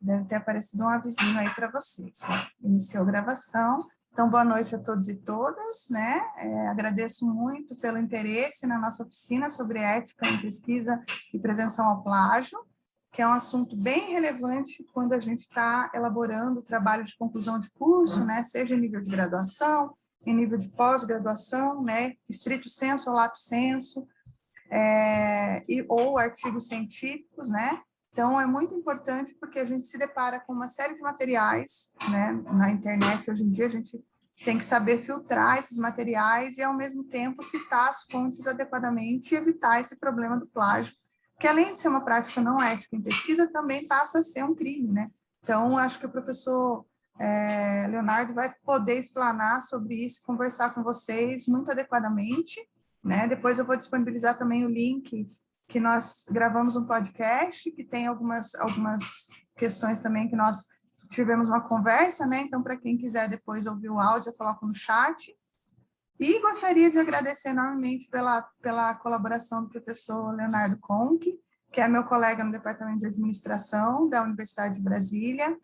Deve ter aparecido um avisinho aí para vocês. Iniciou a gravação. Então, boa noite a todos e todas, né? Agradeço muito pelo interesse na nossa oficina sobre ética em pesquisa e prevenção ao plágio, que é um assunto bem relevante quando a gente está elaborando o trabalho de conclusão de curso, né? Seja em nível de graduação, em nível de pós-graduação, né? Estrito sensu ou lato sensu, ou artigos científicos, né? Então, é muito importante porque a gente se depara com uma série de materiais, né? Na internet, hoje em dia, a gente tem que saber filtrar esses materiais e, ao mesmo tempo, citar as fontes adequadamente e evitar esse problema do plágio, que, além de ser uma prática não ética em pesquisa, também passa a ser um crime, né? Então, acho que o professor Leonardo vai poder explanar sobre isso, conversar com vocês muito adequadamente, né? Depois eu vou disponibilizar também o link que nós gravamos um podcast, que tem algumas questões também que nós tivemos uma conversa, né? Então, para quem quiser depois ouvir o áudio, eu coloco no chat. E gostaria de agradecer enormemente pela colaboração do professor Leonardo Conque, que é meu colega no Departamento de Administração da Universidade de Brasília,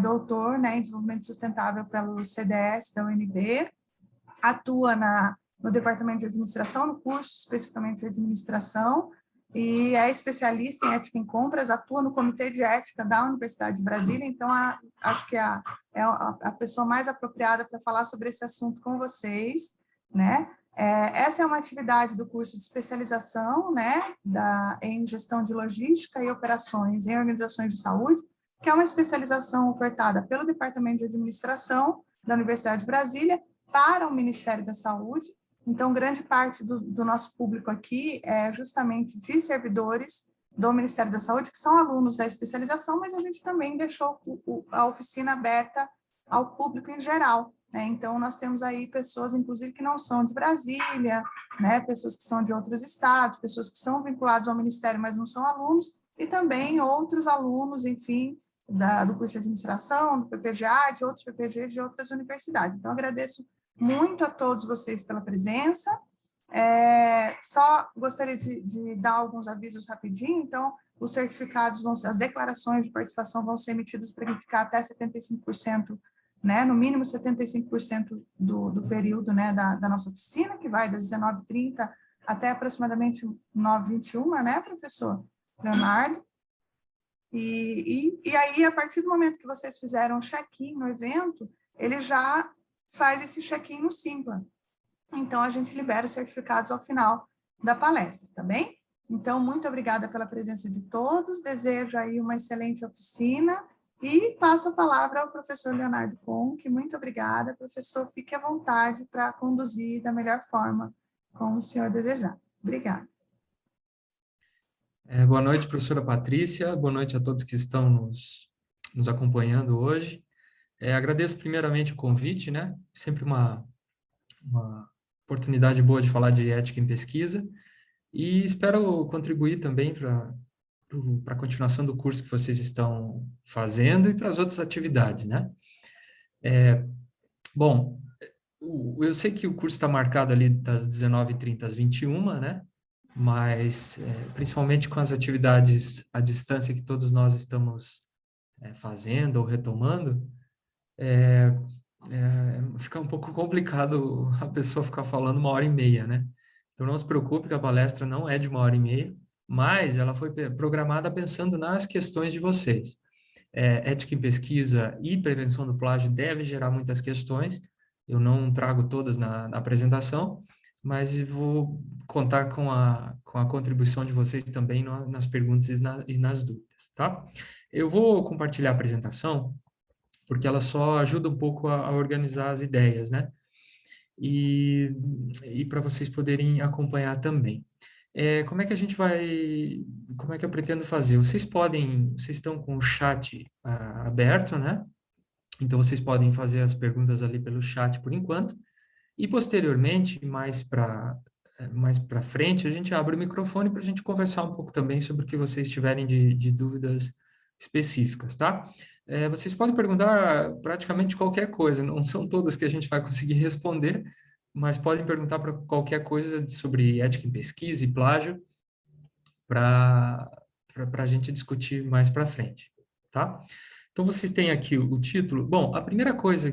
doutor, né, em Desenvolvimento Sustentável pelo CDS da UNB, atua no Departamento de Administração, no curso especificamente de Administração, e é especialista em ética em compras, atua no Comitê de Ética da Universidade de Brasília, então acho que é a pessoa mais apropriada para falar sobre esse assunto com vocês, né? Essa é uma atividade do curso de especialização, né, em gestão de logística e operações em organizações de saúde, que é uma especialização ofertada pelo Departamento de Administração da Universidade de Brasília para o Ministério da Saúde. Então, grande parte do nosso público aqui é justamente de servidores do Ministério da Saúde, que são alunos da especialização, mas a gente também deixou a oficina aberta ao público em geral, né? Então, nós temos aí pessoas, inclusive, que não são de Brasília, né? Pessoas que são de outros estados, pessoas que são vinculadas ao Ministério, mas não são alunos, e também outros alunos, enfim, do curso de administração, do PPGA, de outros PPGs de outras universidades. Então, agradeço muito a todos vocês pela presença. Só gostaria de dar alguns avisos rapidinho. Então, os certificados, as declarações de participação vão ser emitidas para quem ficar até 75%, né, no mínimo 75% do período, né, da nossa oficina, que vai das 19h30 até aproximadamente 9h21, né, professor Leonardo? E aí, a partir do momento que vocês fizeram o check-in no evento, ele já faz esse check-in no Simpla. Então, a gente libera os certificados ao final da palestra, tá bem? Então, muito obrigada pela presença de todos, desejo aí uma excelente oficina e passo a palavra ao professor Leonardo Conque. Muito obrigada, professor, fique à vontade para conduzir da melhor forma, como o senhor desejar. Obrigada. Boa noite, professora Patrícia, boa noite a todos que estão nos acompanhando hoje. Agradeço primeiramente o convite, né? Sempre uma oportunidade boa de falar de ética em pesquisa e espero contribuir também para a continuação do curso que vocês estão fazendo e para as outras atividades, né? Bom, eu sei que o curso está marcado ali das 19h30 às 21h, né? Mas, principalmente com as atividades à distância que todos nós estamos fazendo ou retomando, fica um pouco complicado a pessoa ficar falando 1h30, né? Então, não se preocupe que a palestra não é de 1h30, mas ela foi programada pensando nas questões de vocês. Ética em pesquisa e prevenção do plágio deve gerar muitas questões, eu não trago todas na apresentação, mas vou contar com a contribuição de vocês também nas perguntas e nas dúvidas, tá? Eu vou compartilhar a apresentação, porque ela só ajuda um pouco a organizar as ideias, né? E para vocês poderem acompanhar também. Como é que a gente vai... Como é que eu pretendo fazer? Vocês estão com o chat aberto, né? Então, vocês podem fazer as perguntas ali pelo chat por enquanto. E, posteriormente, mais para frente, a gente abre o microfone para a gente conversar um pouco também sobre o que vocês tiverem de dúvidas específicas, tá? Vocês podem perguntar praticamente qualquer coisa, não são todas que a gente vai conseguir responder, mas podem perguntar para qualquer coisa sobre ética em pesquisa e plágio para a gente discutir mais para frente, tá? Então, vocês têm aqui o título. Bom, a primeira coisa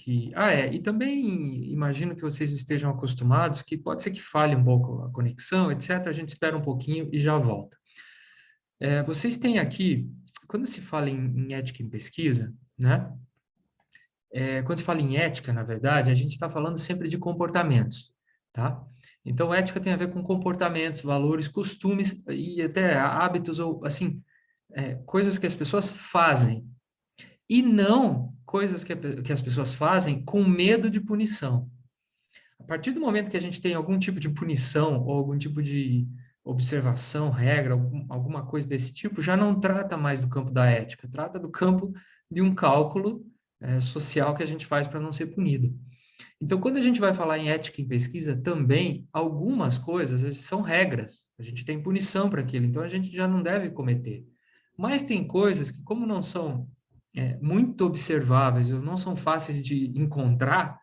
e também imagino que vocês estejam acostumados, que pode ser que falhe um pouco a conexão, etc. A gente espera um pouquinho e já volta. Vocês têm aqui, quando se fala em ética em pesquisa, né? Quando se fala em ética, na verdade, a gente está falando sempre de comportamentos, tá? Então, ética tem a ver com comportamentos, valores, costumes e até hábitos ou, assim, coisas que as pessoas fazem e não coisas que as pessoas fazem com medo de punição. A partir do momento que a gente tem algum tipo de punição ou algum tipo de observação, regra, alguma coisa desse tipo, já não trata mais do campo da ética, trata do campo de um cálculo social que a gente faz para não ser punido. Então, quando a gente vai falar em ética em pesquisa, também algumas coisas são regras, a gente tem punição para aquilo, então a gente já não deve cometer. Mas tem coisas que, como não são muito observáveis ou não são fáceis de encontrar,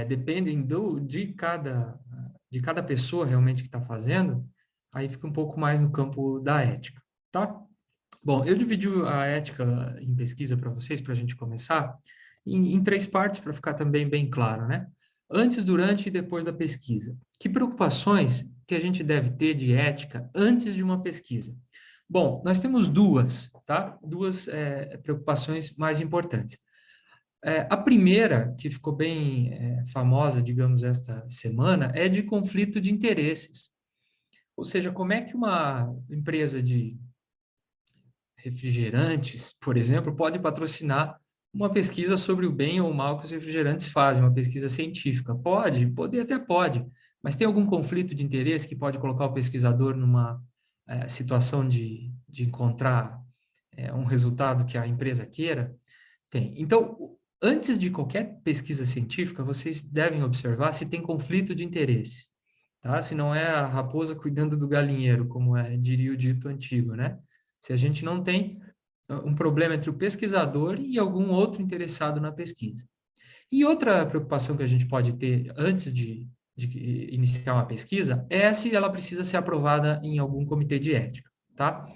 dependem de cada pessoa realmente que está fazendo, aí fica um pouco mais no campo da ética, tá? Bom, eu dividi a ética em pesquisa para vocês, para a gente começar, em três partes, para ficar também bem claro, né? Antes, durante e depois da pesquisa. Que preocupações que a gente deve ter de ética antes de uma pesquisa? Bom, nós temos duas, tá? Duas preocupações mais importantes. A primeira, que ficou bem famosa, digamos, esta semana, é de conflito de interesses. Ou seja, como é que uma empresa de refrigerantes, por exemplo, pode patrocinar uma pesquisa sobre o bem ou o mal que os refrigerantes fazem, uma pesquisa científica? Pode, poder até pode, mas tem algum conflito de interesse que pode colocar o pesquisador numa situação de encontrar um resultado que a empresa queira? Tem. Então, antes de qualquer pesquisa científica, vocês devem observar se tem conflito de interesse, tá? Se não é a raposa cuidando do galinheiro, como diria o dito antigo, né? Se a gente não tem um problema entre o pesquisador e algum outro interessado na pesquisa. E outra preocupação que a gente pode ter antes de iniciar uma pesquisa é se ela precisa ser aprovada em algum comitê de ética, tá?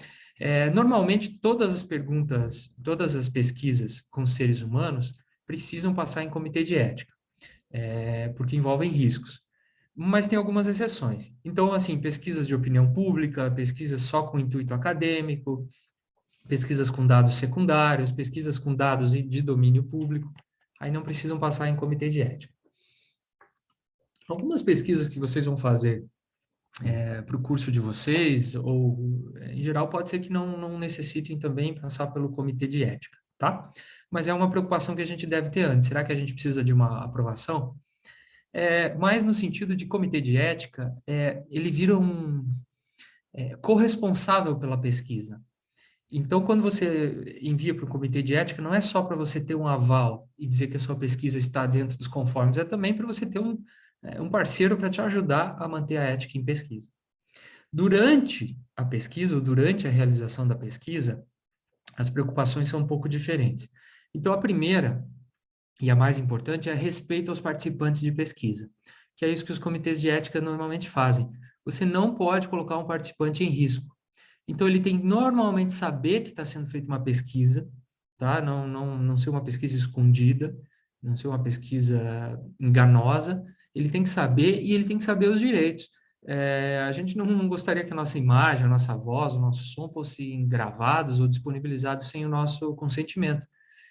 Normalmente, todas as perguntas, todas as pesquisas com seres humanos precisam passar em comitê de ética, porque envolvem riscos. Mas tem algumas exceções. Então, assim, pesquisas de opinião pública, pesquisas só com intuito acadêmico, pesquisas com dados secundários, pesquisas com dados de domínio público, aí não precisam passar em comitê de ética. Algumas pesquisas que vocês vão fazer para o curso de vocês, ou em geral, pode ser que não necessitem também passar pelo comitê de ética, tá? Mas é uma preocupação que a gente deve ter antes. Será que a gente precisa de uma aprovação? Mas no sentido de comitê de ética, ele vira um corresponsável pela pesquisa. Então, quando você envia para o comitê de ética, não é só para você ter um aval e dizer que a sua pesquisa está dentro dos conformes, é também para você ter um parceiro para te ajudar a manter a ética em pesquisa. Durante a pesquisa, ou durante a realização da pesquisa, as preocupações são um pouco diferentes. Então, a primeira, e a mais importante, é respeito aos participantes de pesquisa, que é isso que os comitês de ética normalmente fazem. Você não pode colocar um participante em risco. Então, ele tem normalmente saber que está sendo feita uma pesquisa, tá? Não ser uma pesquisa escondida, não ser uma pesquisa enganosa. Ele tem que saber e ele tem que saber os direitos. A gente não gostaria que a nossa imagem, a nossa voz, o nosso som fossem gravados ou disponibilizados sem o nosso consentimento.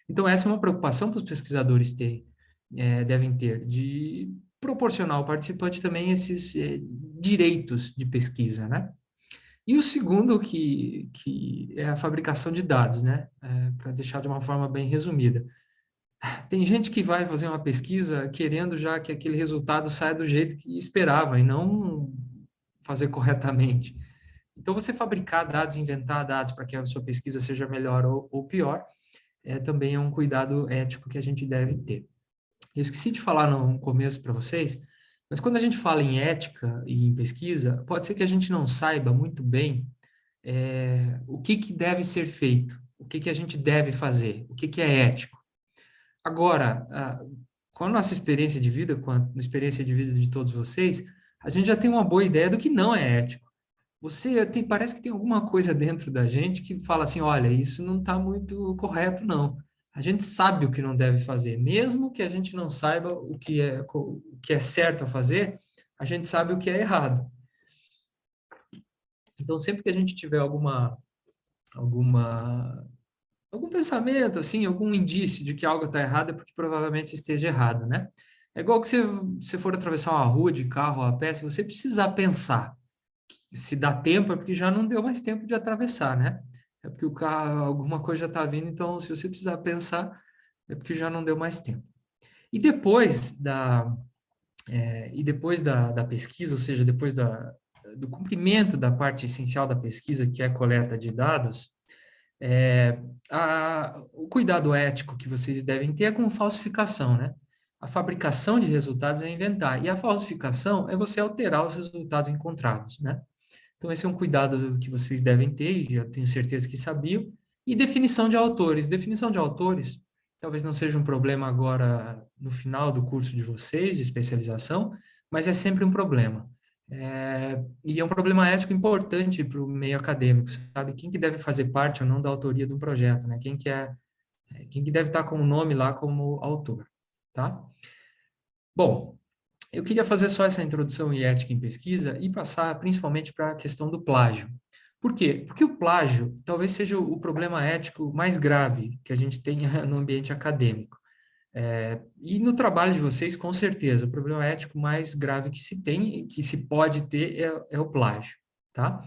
Então, essa é uma preocupação que os pesquisadores devem ter, de proporcionar ao participante também esses direitos de pesquisa, né? E o segundo, que é a fabricação de dados, né? Para deixar de uma forma bem resumida. Tem gente que vai fazer uma pesquisa querendo já que aquele resultado saia do jeito que esperava e não fazer corretamente. Então, você fabricar dados, inventar dados para que a sua pesquisa seja melhor ou pior, também é um cuidado ético que a gente deve ter. Eu esqueci de falar no começo para vocês, mas quando a gente fala em ética e em pesquisa, pode ser que a gente não saiba muito bem o que deve ser feito, o que a gente deve fazer, o que é ético. Agora, com a nossa experiência de vida, com a experiência de vida de todos vocês, a gente já tem uma boa ideia do que não é ético. parece que tem alguma coisa dentro da gente que fala assim, olha, isso não está muito correto, não. A gente sabe o que não deve fazer, mesmo que a gente não saiba o que é certo a fazer, a gente sabe o que é errado. Então, sempre que a gente tiver alguma algum pensamento, assim, algum indício de que algo está errado, é porque provavelmente esteja errado, né? É igual que você for atravessar uma rua de carro ou a pé, se você precisar pensar se dá tempo, é porque já não deu mais tempo de atravessar, né? É porque o carro, alguma coisa já está vindo, então se você precisar pensar, é porque já não deu mais tempo. E depois da pesquisa, ou seja, depois do cumprimento da parte essencial da pesquisa, que é a coleta de dados, é, o cuidado ético que vocês devem ter é com falsificação, né? A fabricação de resultados é inventar, e a falsificação é você alterar os resultados encontrados, né? Então, esse é um cuidado que vocês devem ter, e já tenho certeza que sabiam. E definição de autores. Definição de autores talvez não seja um problema agora no final do curso de vocês, de especialização, mas é sempre um problema. E é um problema ético importante para o meio acadêmico, sabe? Quem que deve fazer parte ou não da autoria de um projeto, né? Quem que deve estar com o nome lá como autor, tá? Bom, eu queria fazer só essa introdução em ética em pesquisa e passar principalmente para a questão do plágio. Por quê? Porque o plágio talvez seja o problema ético mais grave que a gente tem no ambiente acadêmico. E no trabalho de vocês, com certeza, o problema ético mais grave que se tem, que se pode ter, é o plágio, tá?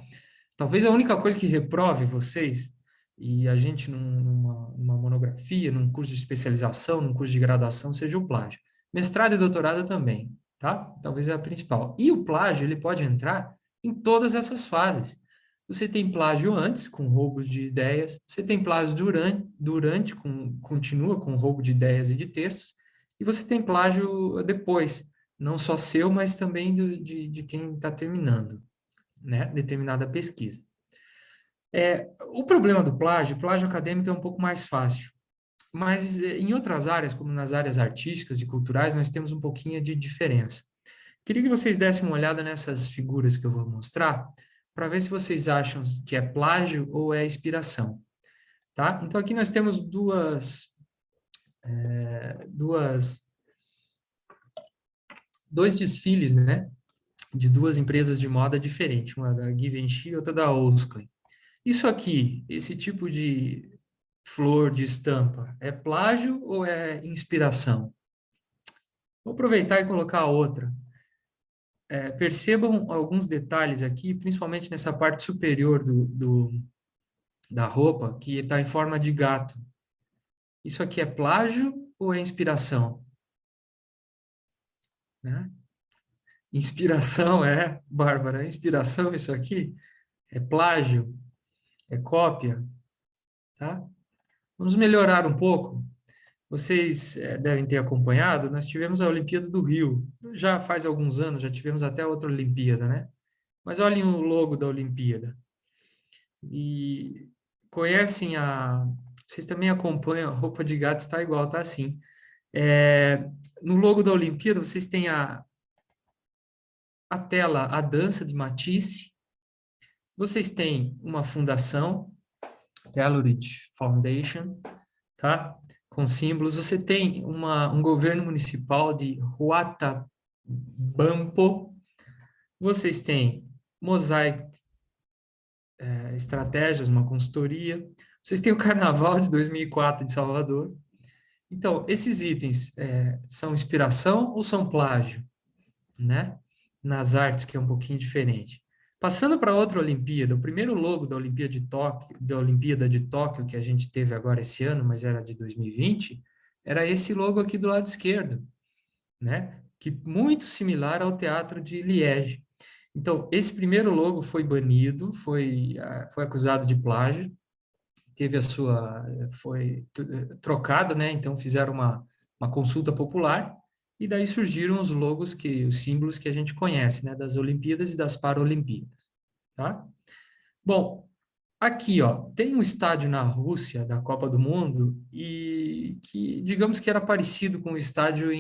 Talvez a única coisa que reprove vocês, e a gente numa monografia, num curso de especialização, num curso de graduação, seja o plágio. Mestrado e doutorado também, tá? Talvez é a principal. E o plágio, ele pode entrar em todas essas fases. Você tem plágio antes, com roubo de ideias. Você tem plágio continua com roubo de ideias e de textos. E você tem plágio depois, não só seu, mas também de quem está terminando, né, determinada pesquisa. O problema do plágio acadêmico é um pouco mais fácil, mas em outras áreas, como nas áreas artísticas e culturais, nós temos um pouquinho de diferença. Queria que vocês dessem uma olhada nessas figuras que eu vou mostrar, para ver se vocês acham que é plágio ou é inspiração, tá? Então, aqui nós temos dois desfiles, né, de duas empresas de moda diferentes, uma da Givenchy e outra da Osklen. Isso aqui, esse tipo de flor de estampa, é plágio ou é inspiração? Vou aproveitar e colocar a outra. Percebam alguns detalhes aqui, principalmente nessa parte superior da roupa, que está em forma de gato. Isso aqui é plágio ou é inspiração? Né? Inspiração Bárbara, inspiração isso aqui? É plágio? É cópia? Tá? Vamos melhorar um pouco. Vocês devem ter acompanhado, nós tivemos a Olimpíada do Rio. Já faz alguns anos, já tivemos até outra Olimpíada, né? Mas olhem o logo da Olimpíada. E conhecem Vocês também acompanham, a roupa de gato está igual, tá assim. No logo da Olimpíada, vocês têm a tela, a dança de Matisse. Vocês têm uma fundação, Telluride Foundation, tá? Com símbolos. Você tem um governo municipal de Huatabampo. Vocês têm Mosaic Estratégias, uma consultoria. Vocês têm o Carnaval de 2004 de Salvador. Então, esses itens são inspiração ou são plágio, né? Nas artes, que é um pouquinho diferente. Passando para outra Olimpíada, o primeiro logo da Olimpíada de Tóquio, que a gente teve agora esse ano, mas era de 2020, era esse logo aqui do lado esquerdo, né? Que muito similar ao Teatro de Liege. Então, esse primeiro logo foi banido, foi acusado de plágio, foi trocado, né? Então, fizeram uma consulta popular, e daí surgiram os símbolos que a gente conhece, né? Das Olimpíadas e das Paralimpíadas, tá? Bom, aqui, ó, tem um estádio na Rússia da Copa do Mundo e que, digamos que era parecido com o estádio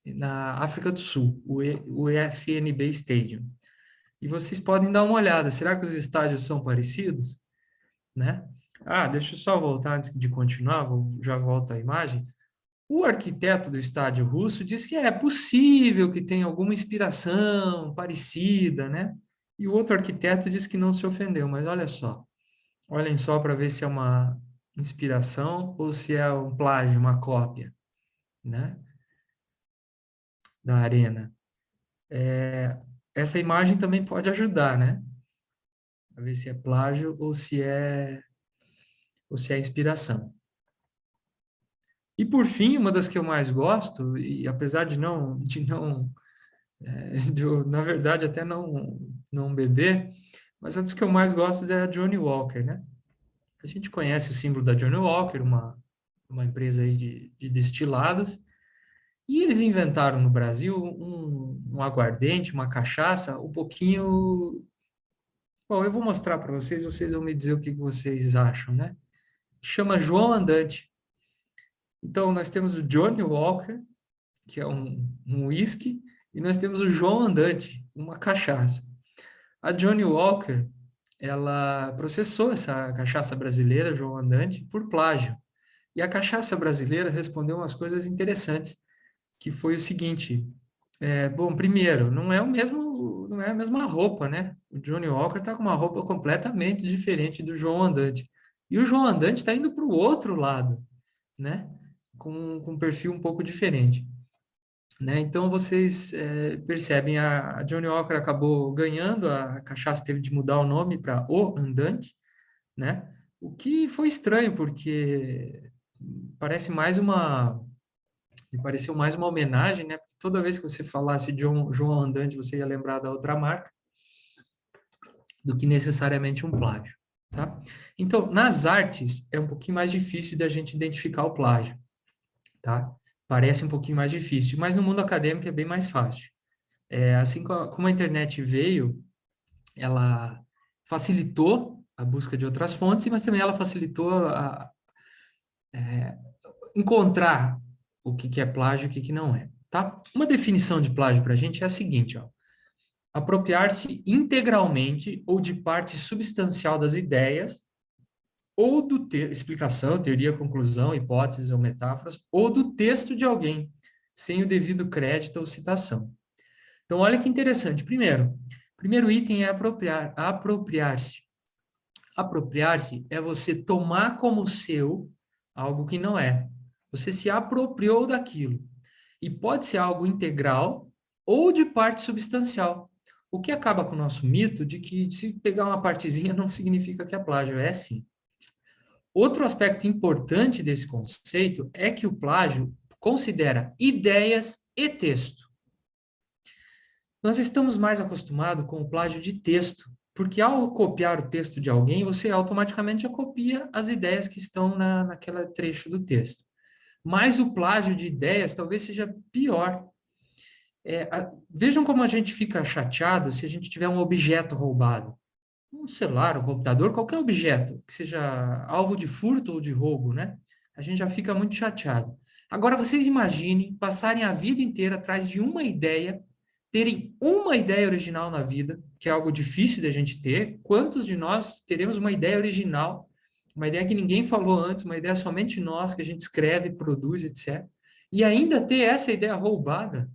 na África do Sul, o EFNB Stadium. e vocês podem dar uma olhada. Será que os estádios são parecidos? Né? Ah, deixa eu só voltar antes de continuar, já volto à imagem. O arquiteto do estádio russo diz que é possível que tenha alguma inspiração parecida, né? E o outro arquiteto diz que não se ofendeu, mas olha só. Olhem só para ver se é uma inspiração ou se é um plágio, uma cópia, né? Da arena. Essa imagem também pode ajudar, né? A ver se é plágio ou se é inspiração. E por fim, uma das que eu mais gosto, e apesar na verdade até não beber, mas a das que eu mais gosto é a Johnny Walker, né? A gente conhece o símbolo da Johnny Walker, uma empresa aí de destilados, e eles inventaram no Brasil um aguardente, uma cachaça, um pouquinho. Bom, eu vou mostrar para vocês, vocês vão me dizer o que vocês acham, né? Chama João Andante. Então, nós temos o Johnny Walker, que é um whisky, e nós temos o João Andante, uma cachaça. A Johnny Walker, ela processou essa cachaça brasileira, João Andante, por plágio. E a cachaça brasileira respondeu umas coisas interessantes, que foi o seguinte: bom, primeiro, não é a mesma roupa, né? O Johnny Walker está com uma roupa completamente diferente do João Andante. E o João Andante está indo para o outro lado, né? Com um perfil um pouco diferente. Né? Então, vocês percebem, a Johnny Walker acabou ganhando, a cachaça teve de mudar o nome para O Andante, né? O que foi estranho, porque parece mais uma me pareceu mais uma homenagem, né? Porque toda vez que você falasse João Andante, você ia lembrar da outra marca, do que necessariamente um plágio, tá? Então, nas artes, é um pouquinho mais difícil de a gente identificar o plágio, tá? Parece um pouquinho mais difícil, mas no mundo acadêmico é bem mais fácil. Assim como a internet veio, ela facilitou a busca de outras fontes, mas também ela facilitou encontrar o que é plágio e o que não é, tá? Uma definição de plágio para a gente é a seguinte, ó. Apropriar-se integralmente ou de parte substancial das ideias ou explicação, teoria, conclusão, hipóteses ou metáforas, ou do texto de alguém, sem o devido crédito ou citação. Então, olha que interessante. Primeiro item é apropriar-se. Apropriar-se é você tomar como seu algo que não é. Você se apropriou daquilo. E pode ser algo integral ou de parte substancial. O que acaba com o nosso mito de que se pegar uma partezinha não significa que é plágio. É sim. Outro aspecto importante desse conceito é que o plágio considera ideias e texto. Nós estamos mais acostumados com o plágio de texto, porque ao copiar o texto de alguém, você automaticamente já copia as ideias que estão naquele trecho do texto. Mas o plágio de ideias talvez seja pior. Vejam como a gente fica chateado se a gente tiver um objeto roubado. Um celular, um computador, qualquer objeto que seja alvo de furto ou de roubo, né? A gente já fica muito chateado. Agora, vocês imaginem passarem a vida inteira atrás de uma ideia, terem uma ideia original na vida, que é algo difícil de a gente ter. Quantos de nós teremos uma ideia original, uma ideia que ninguém falou antes, uma ideia somente nós, que a gente escreve, produz, etc. E ainda ter essa ideia roubada,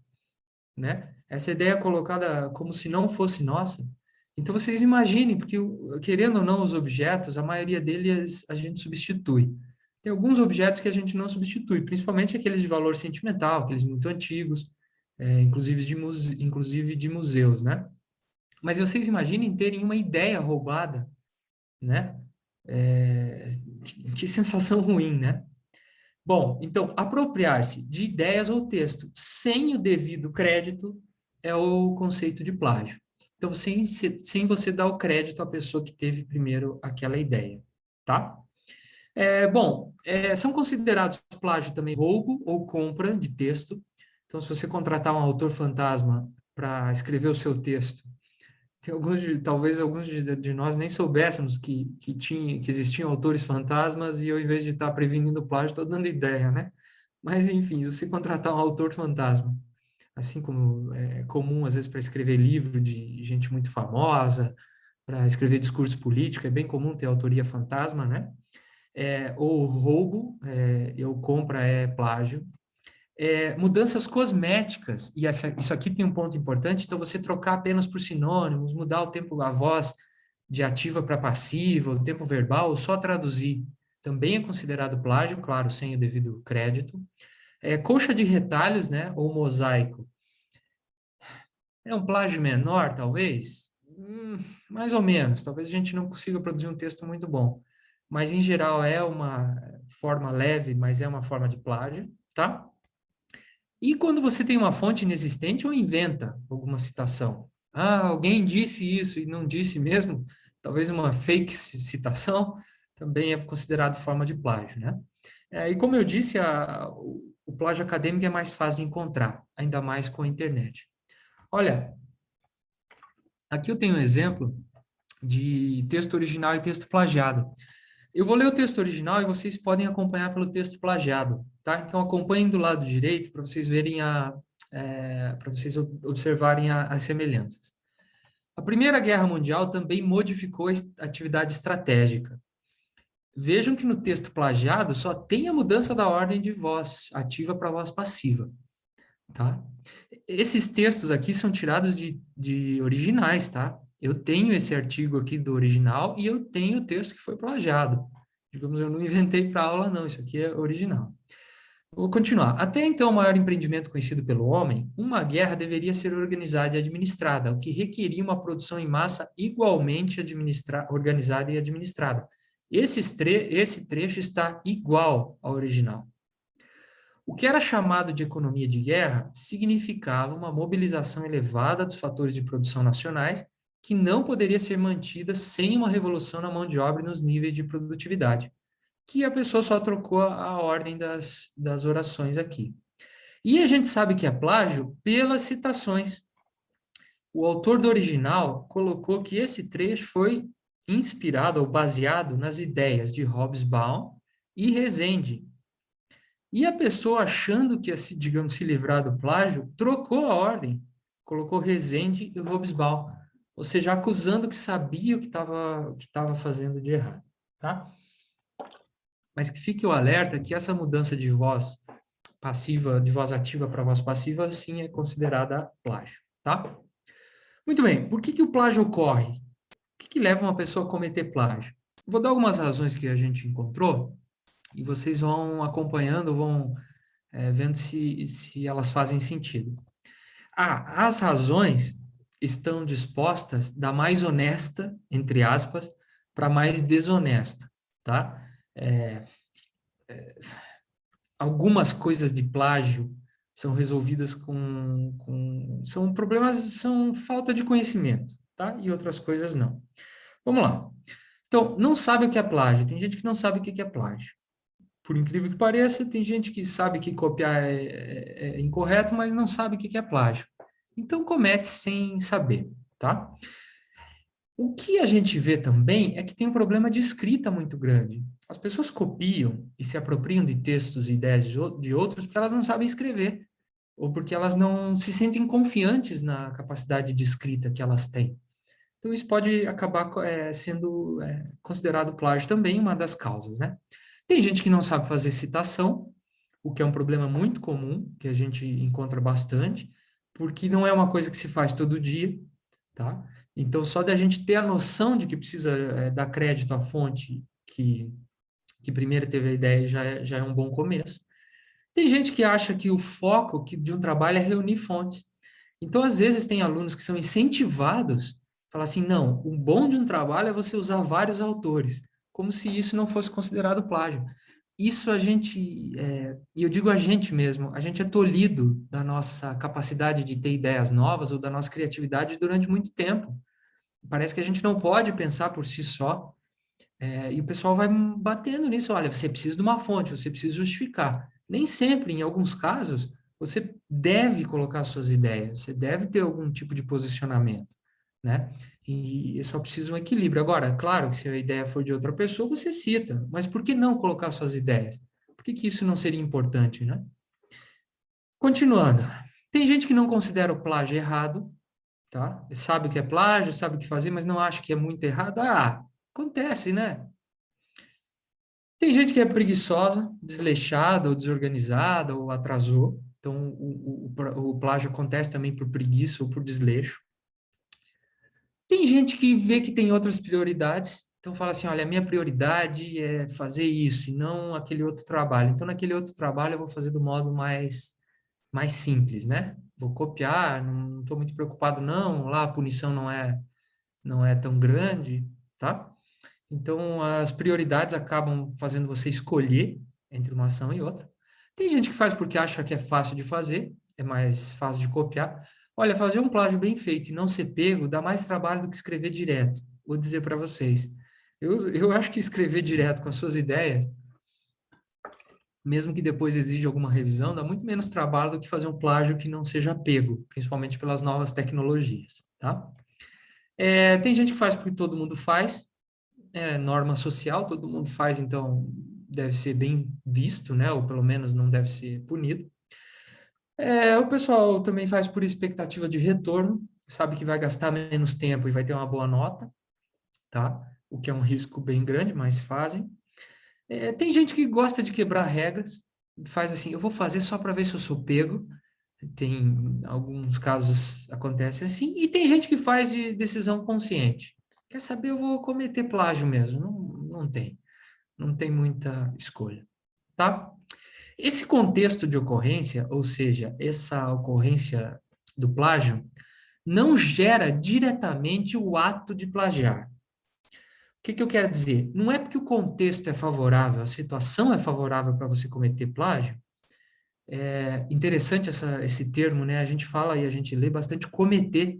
né? Essa ideia colocada como se não fosse nossa. Então, vocês imaginem, porque querendo ou não os objetos, a maioria deles a gente substitui. Tem alguns objetos que a gente não substitui, principalmente aqueles de valor sentimental, aqueles muito antigos, inclusive de museus, né? Mas vocês imaginem terem uma ideia roubada, né? Que sensação ruim, né? Bom, então, apropriar-se de ideias ou texto sem o devido crédito é o conceito de plágio. Então, sem você dar o crédito à pessoa que teve primeiro aquela ideia, tá? São considerados plágio também roubo ou compra de texto. Então, se você contratar um autor fantasma para escrever o seu texto, talvez alguns de nós nem soubéssemos que existiam autores fantasmas e eu, em vez de estar prevenindo plágio, estou dando ideia, né? Mas, enfim, se você contratar um autor fantasma assim como é comum, às vezes, para escrever livro de gente muito famosa, para escrever discurso político, é bem comum ter autoria fantasma, né? Ou roubo, ou compra é plágio. Mudanças cosméticas, e isso aqui tem um ponto importante, então você trocar apenas por sinônimos, mudar o tempo, a voz de ativa para passiva, o tempo verbal, ou só traduzir, também é considerado plágio, claro, sem o devido crédito. Colcha de retalhos, né, ou mosaico, é um plágio menor, talvez? Mais ou menos, talvez a gente não consiga produzir um texto muito bom, mas em geral é uma forma leve, mas é uma forma de plágio, tá? E quando você tem uma fonte inexistente ou inventa alguma citação? Ah, alguém disse isso e não disse mesmo, talvez uma fake citação, também é considerado forma de plágio, né? E como eu disse, o plágio acadêmico é mais fácil de encontrar, ainda mais com a internet. Olha, aqui eu tenho um exemplo de texto original e texto plagiado. Eu vou ler o texto original e vocês podem acompanhar pelo texto plagiado, tá? Então acompanhem do lado direito para vocês verem para vocês observarem as semelhanças. A Primeira Guerra Mundial também modificou a atividade estratégica. Vejam que no texto plagiado só tem a mudança da ordem de voz ativa para voz passiva, tá? Esses textos aqui são tirados de originais, tá? Eu tenho esse artigo aqui do original e eu tenho o texto que foi plagiado. Digamos, eu não inventei para aula, não. Isso aqui é original. Vou continuar. Até então, o maior empreendimento conhecido pelo homem, uma guerra deveria ser organizada e administrada, o que requeria uma produção em massa igualmente organizada e administrada. Esse trecho está igual ao original. O que era chamado de economia de guerra significava uma mobilização elevada dos fatores de produção nacionais que não poderia ser mantida sem uma revolução na mão de obra e nos níveis de produtividade, que a pessoa só trocou a ordem das orações aqui. E a gente sabe que é plágio pelas citações. O autor do original colocou que esse trecho foi inspirado ou baseado nas ideias de Hobsbawm e Rezende, e a pessoa, achando que ia, digamos, se livrar do plágio, trocou a ordem, colocou Rezende e Hobsbawm, ou seja, acusando que sabia o que estava fazendo de errado, tá? Mas que fique o alerta que essa mudança de voz passiva, de voz ativa para voz passiva, sim, é considerada plágio, tá? Muito bem, por que o plágio ocorre? O que leva uma pessoa a cometer plágio? Vou dar algumas razões que a gente encontrou, e vocês vão acompanhando, vão vendo se elas fazem sentido. As razões estão dispostas da mais honesta, entre aspas, para mais desonesta, tá? Algumas coisas de plágio são resolvidas são problemas, são falta de conhecimento, tá? E outras coisas não. Vamos lá. Então, não sabe o que é plágio. Tem gente que não sabe o que é plágio. Por incrível que pareça, tem gente que sabe que copiar é incorreto, mas não sabe o que é plágio. Então, comete sem saber, tá? O que a gente vê também é que tem um problema de escrita muito grande. As pessoas copiam e se apropriam de textos e ideias de outros porque elas não sabem escrever, ou porque elas não se sentem confiantes na capacidade de escrita que elas têm. Então, isso pode acabar sendo considerado plágio também, uma das causas, né? Tem gente que não sabe fazer citação, o que é um problema muito comum, que a gente encontra bastante, porque não é uma coisa que se faz todo dia, tá? Então, só da gente ter a noção de que precisa dar crédito à fonte que primeiro teve a ideia já é um bom começo. Tem gente que acha que o foco de um trabalho é reunir fontes. Então, às vezes, tem alunos que são incentivados a falar assim, não, o bom de um trabalho é você usar vários autores, como se isso não fosse considerado plágio. Isso e eu digo a gente mesmo, a gente é tolhido da nossa capacidade de ter ideias novas ou da nossa criatividade durante muito tempo. Parece que a gente não pode pensar por si só, e o pessoal vai batendo nisso, olha, você precisa de uma fonte, você precisa justificar. Nem sempre, em alguns casos, você deve colocar suas ideias, você deve ter algum tipo de posicionamento, né? E só precisa um equilíbrio. Agora, claro que se a ideia for de outra pessoa, você cita, mas por que não colocar suas ideias? Por que isso não seria importante, né? Continuando. Tem gente que não considera o plágio errado, tá? Sabe o que é plágio, sabe o que fazer, mas não acha que é muito errado. Ah, acontece, né? Tem gente que é preguiçosa, desleixada, ou desorganizada, ou atrasou. Então, o plágio acontece também por preguiça ou por desleixo. Tem gente que vê que tem outras prioridades, então fala assim, olha, a minha prioridade é fazer isso e não aquele outro trabalho. Então, naquele outro trabalho eu vou fazer do modo mais simples, né? Vou copiar, não estou muito preocupado não, lá a punição não é tão grande, tá? Então, as prioridades acabam fazendo você escolher entre uma ação e outra. Tem gente que faz porque acha que é fácil de fazer, é mais fácil de copiar. Olha, fazer um plágio bem feito e não ser pego dá mais trabalho do que escrever direto. Vou dizer para vocês. Eu acho que escrever direto com as suas ideias, mesmo que depois exija alguma revisão, dá muito menos trabalho do que fazer um plágio que não seja pego, principalmente pelas novas tecnologias, tá? Tem gente que faz porque todo mundo faz, norma social, todo mundo faz, então deve ser bem visto, né? Ou pelo menos não deve ser punido. O pessoal também faz por expectativa de retorno, sabe que vai gastar menos tempo e vai ter uma boa nota, tá? O que é um risco bem grande, mas fazem. Tem gente que gosta de quebrar regras, faz assim, eu vou fazer só para ver se eu sou pego. Tem alguns casos acontece assim, e tem gente que faz de decisão consciente. Quer saber, eu vou cometer plágio mesmo. Não tem muita escolha, tá? Esse contexto de ocorrência, ou seja, essa ocorrência do plágio, não gera diretamente o ato de plagiar. O que eu quero dizer? Não é porque o contexto é favorável, a situação é favorável para você cometer plágio. É interessante esse termo, né? A gente fala e a gente lê bastante cometer,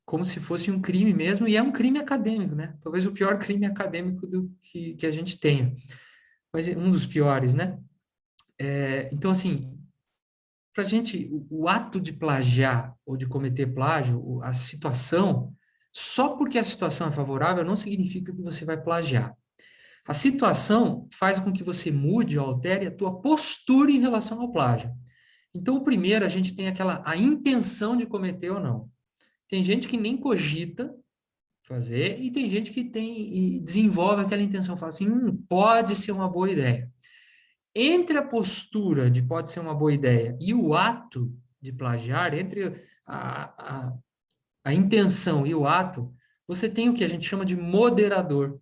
como se fosse um crime mesmo, e é um crime acadêmico, né? Talvez o pior crime acadêmico que a gente tenha, mas um dos piores, né? Então, assim, para a gente, o ato de plagiar ou de cometer plágio, a situação, só porque a situação é favorável, não significa que você vai plagiar. A situação faz com que você mude ou altere a tua postura em relação ao plágio. Então, o primeiro, a gente tem a intenção de cometer ou não. Tem gente que nem cogita fazer e tem gente que tem e desenvolve aquela intenção, fala assim, pode ser uma boa ideia. Entre a postura de pode ser uma boa ideia e o ato de plagiar, entre a intenção e o ato, você tem o que a gente chama de moderador.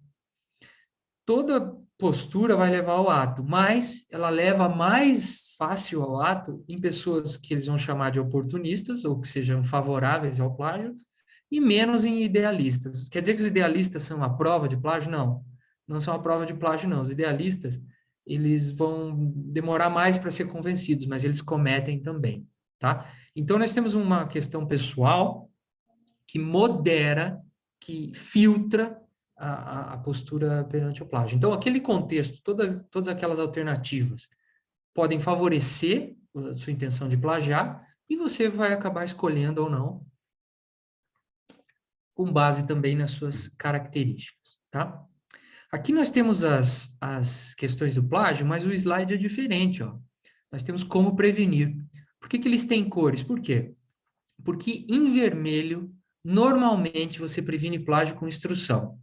Toda postura vai levar ao ato, mas ela leva mais fácil ao ato em pessoas que eles vão chamar de oportunistas ou que sejam favoráveis ao plágio e menos em idealistas. Quer dizer que os idealistas são a prova de plágio? Não, não são a prova de plágio, não. Os idealistas, eles vão demorar mais para ser convencidos, mas eles cometem também, tá? Então, nós temos uma questão pessoal que modera, que filtra a postura perante o plágio. Então, aquele contexto, todas aquelas alternativas podem favorecer a sua intenção de plagiar e você vai acabar escolhendo ou não, com base também nas suas características, tá? Aqui nós temos as questões do plágio, mas o slide é diferente, ó. Nós temos como prevenir. Por que eles têm cores? Por quê? Porque em vermelho, normalmente você previne plágio com instrução.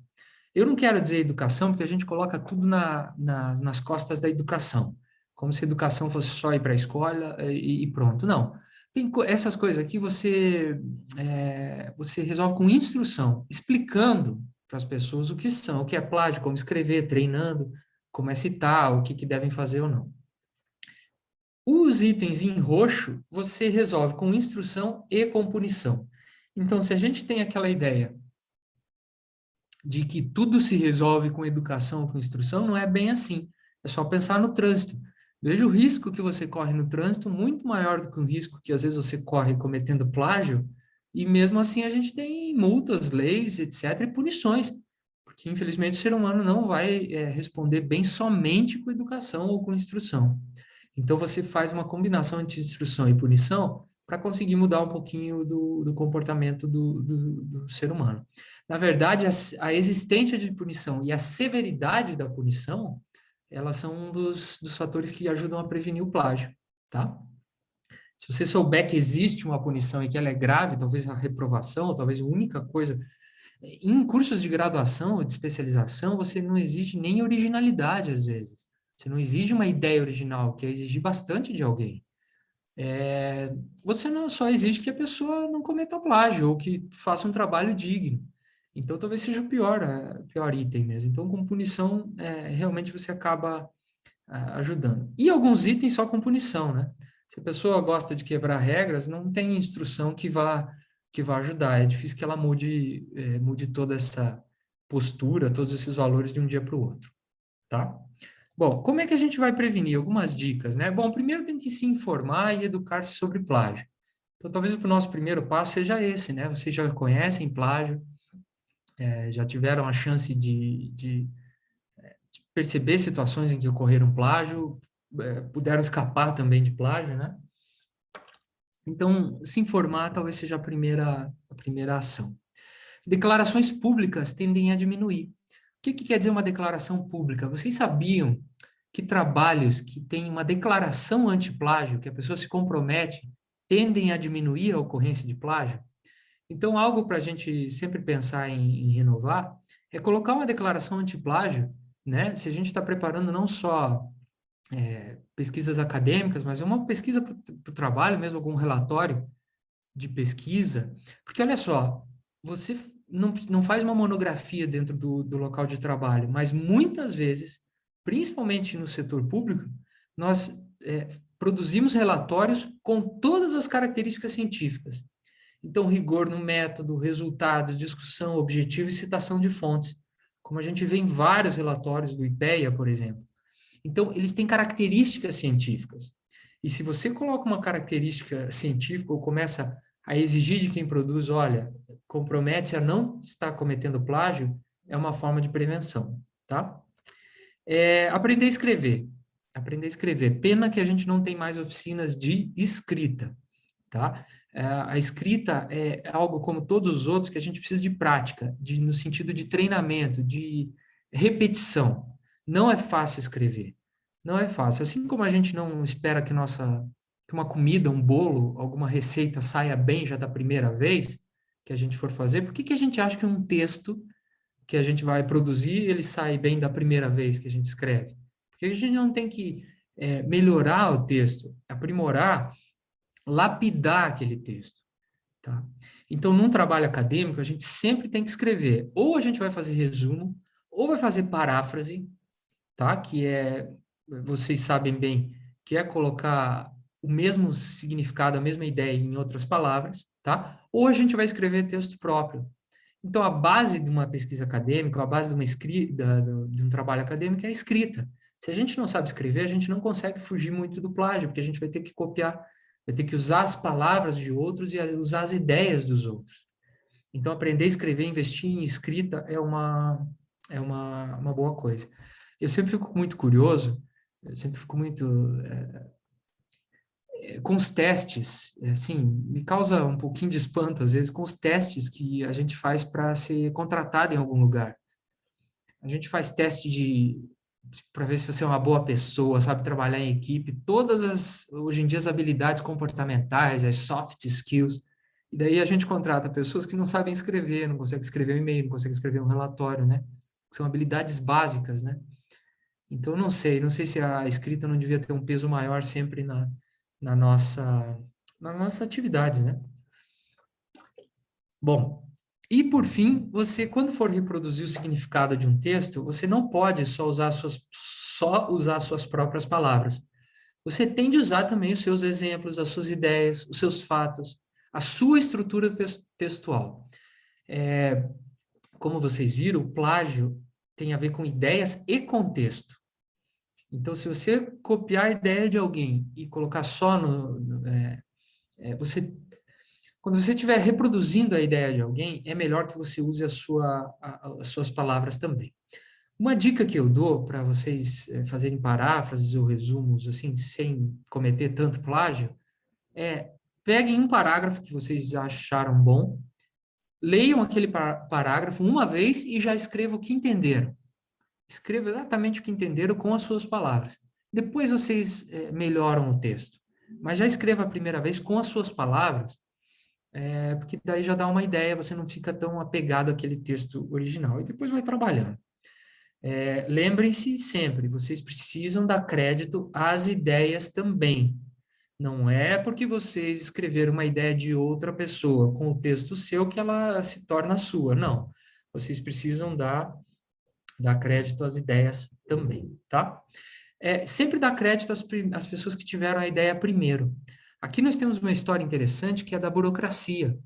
Eu não quero dizer educação, porque a gente coloca tudo nas costas da educação, como se a educação fosse só ir para a escola e pronto. Não. Tem essas coisas aqui você resolve com instrução, explicando para as pessoas o que são, o que é plágio, como escrever, treinando, como é citar, o que devem fazer ou não. Os itens em roxo, você resolve com instrução e com punição. Então, se a gente tem aquela ideia de que tudo se resolve com educação ou com instrução, não é bem assim. É só pensar no trânsito. Veja o risco que você corre no trânsito, muito maior do que o risco que às vezes você corre cometendo plágio, e mesmo assim a gente tem multas, leis, etc., e punições, porque infelizmente o ser humano não vai responder bem somente com educação ou com instrução. Então você faz uma combinação entre instrução e punição para conseguir mudar um pouquinho do comportamento do ser humano. Na verdade, a existência de punição e a severidade da punição, elas são um dos fatores que ajudam a prevenir o plágio, tá? Se você souber que existe uma punição e que ela é grave, talvez a reprovação, ou talvez a única coisa. Em cursos de graduação ou de especialização, você não exige nem originalidade, às vezes. Você não exige uma ideia original, que é exigir bastante de alguém. Você não só exige que a pessoa não cometa plágio ou que faça um trabalho digno. Então, talvez seja o pior item mesmo. Então, com punição, realmente você acaba ajudando. E alguns itens só com punição, né? Se a pessoa gosta de quebrar regras, não tem instrução que vá ajudar. É difícil que ela mude toda essa postura, todos esses valores de um dia para o outro, tá? Bom, como é que a gente vai prevenir? Algumas dicas, né? Bom, primeiro tem que se informar e educar-se sobre plágio. Então, talvez o nosso primeiro passo seja esse, né? Vocês já conhecem plágio, já tiveram a chance de perceber situações em que ocorreram plágio, puderam escapar também de plágio, né? Então, se informar talvez seja a primeira ação. Declarações públicas tendem a diminuir. O que quer dizer uma declaração pública? Vocês sabiam que trabalhos que têm uma declaração anti-plágio, que a pessoa se compromete, tendem a diminuir a ocorrência de plágio? Então, algo para a gente sempre pensar em renovar é colocar uma declaração anti-plágio, né? Se a gente está preparando não só pesquisas acadêmicas, mas uma pesquisa para o trabalho mesmo, algum relatório de pesquisa, porque olha só, você não faz uma monografia dentro do local de trabalho, mas muitas vezes, principalmente no setor público, nós produzimos relatórios com todas as características científicas. Então, rigor no método, resultados, discussão, objetivo e citação de fontes, como a gente vê em vários relatórios do IPEA, por exemplo. Então, eles têm características científicas. E se você coloca uma característica científica ou começa a exigir de quem produz, olha, compromete-se a não estar cometendo plágio, é uma forma de prevenção, tá? Aprender a escrever. Aprender a escrever. Pena que a gente não tem mais oficinas de escrita, tá? A escrita é algo como todos os outros que a gente precisa de prática, no sentido de treinamento, de repetição. Não é fácil escrever. Não é fácil. Assim como a gente não espera que uma comida, um bolo, alguma receita saia bem já da primeira vez que a gente for fazer, por que a gente acha que um texto que a gente vai produzir, ele sai bem da primeira vez que a gente escreve? Porque a gente não tem que melhorar o texto, aprimorar, lapidar aquele texto, tá? Então, num trabalho acadêmico, a gente sempre tem que escrever. Ou a gente vai fazer resumo, ou vai fazer paráfrase, tá? Vocês sabem bem, que é colocar o mesmo significado, a mesma ideia em outras palavras, tá? Ou a gente vai escrever texto próprio. Então, a base de uma pesquisa acadêmica, a base de uma de um trabalho acadêmico é a escrita. Se a gente não sabe escrever, a gente não consegue fugir muito do plágio, porque a gente vai ter que copiar, vai ter que usar as palavras de outros e usar as ideias dos outros. Então, aprender a escrever, investir em escrita é uma boa coisa. Eu sempre fico muito curioso, eu sempre fico muito com os testes, assim, me causa um pouquinho de espanto, às vezes, com os testes que a gente faz para ser contratado em algum lugar. A gente faz teste para ver se você é uma boa pessoa, sabe trabalhar em equipe, hoje em dia, as habilidades comportamentais, as soft skills, e daí a gente contrata pessoas que não sabem escrever, não conseguem escrever um e-mail, não conseguem escrever um relatório, né? São habilidades básicas, né? Então, não sei se a escrita não devia ter um peso maior sempre nas nossas atividades, né? Bom, e por fim, você, quando for reproduzir o significado de um texto, você não pode só usar suas próprias palavras. Você tem de usar também os seus exemplos, as suas ideias, os seus fatos, a sua estrutura textual. Como vocês viram, o plágio tem a ver com ideias e contexto. Então, se você copiar a ideia de alguém e colocar só quando você estiver reproduzindo a ideia de alguém, é melhor que você use as suas palavras também. Uma dica que eu dou para vocês fazerem paráfrases ou resumos, assim, sem cometer tanto plágio, peguem um parágrafo que vocês acharam bom, leiam aquele parágrafo uma vez e já escrevam o que entenderam. Escreva exatamente o que entenderam com as suas palavras. Depois vocês melhoram o texto. Mas já escreva a primeira vez com as suas palavras, porque daí já dá uma ideia, você não fica tão apegado àquele texto original, e depois vai trabalhando. Lembrem-se sempre, vocês precisam dar crédito às ideias também. Não é porque vocês escreveram uma ideia de outra pessoa com o texto seu que ela se torna sua, não. Vocês precisam dar crédito às ideias também, tá? Sempre dar crédito às pessoas que tiveram a ideia primeiro. Aqui nós temos uma história interessante que é da burocracia.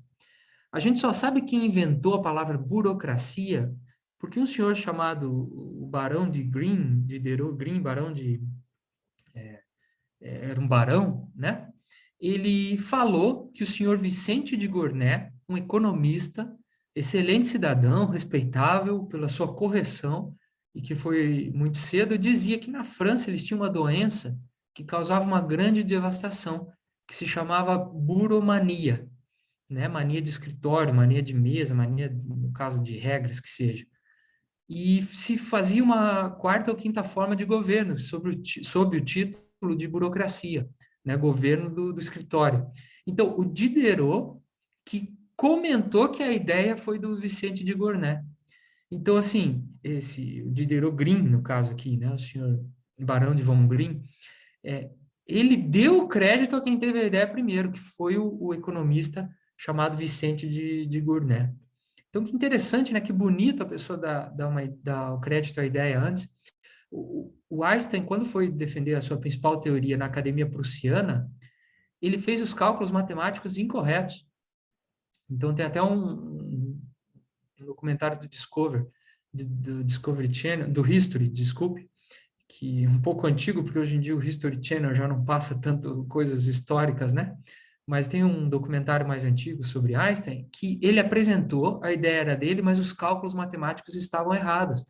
A gente só sabe quem inventou a palavra burocracia porque um senhor chamado o Barão de Green, Diderot Green, era um barão, né? Ele falou que o senhor Vicente de Gournay, um economista, excelente cidadão, respeitável pela sua correção, e que foi muito cedo, dizia que na França eles tinham uma doença que causava uma grande devastação, que se chamava buromania, né? Mania de escritório, mania de mesa, mania, no caso de regras que seja. E se fazia uma quarta ou quinta forma de governo sob o título de burocracia, né? Governo do escritório. Então, o Diderot, que comentou que a ideia foi do Vicente de Gournay. Então, assim, o Diderot Green, no caso aqui, né? O senhor Barão de Von Green, ele deu o crédito a quem teve a ideia primeiro, que foi o economista chamado Vicente de Gournay. Então, que interessante, né? Que bonito a pessoa dar o crédito à ideia antes. O Einstein, quando foi defender a sua principal teoria na Academia Prussiana, ele fez os cálculos matemáticos incorretos. Então, tem até um documentário do Discovery Channel, do History, desculpe, que é um pouco antigo, porque hoje em dia o History Channel já não passa tanto coisas históricas, né? Mas tem um documentário mais antigo sobre Einstein que ele apresentou, a ideia era dele, mas os cálculos matemáticos estavam errados.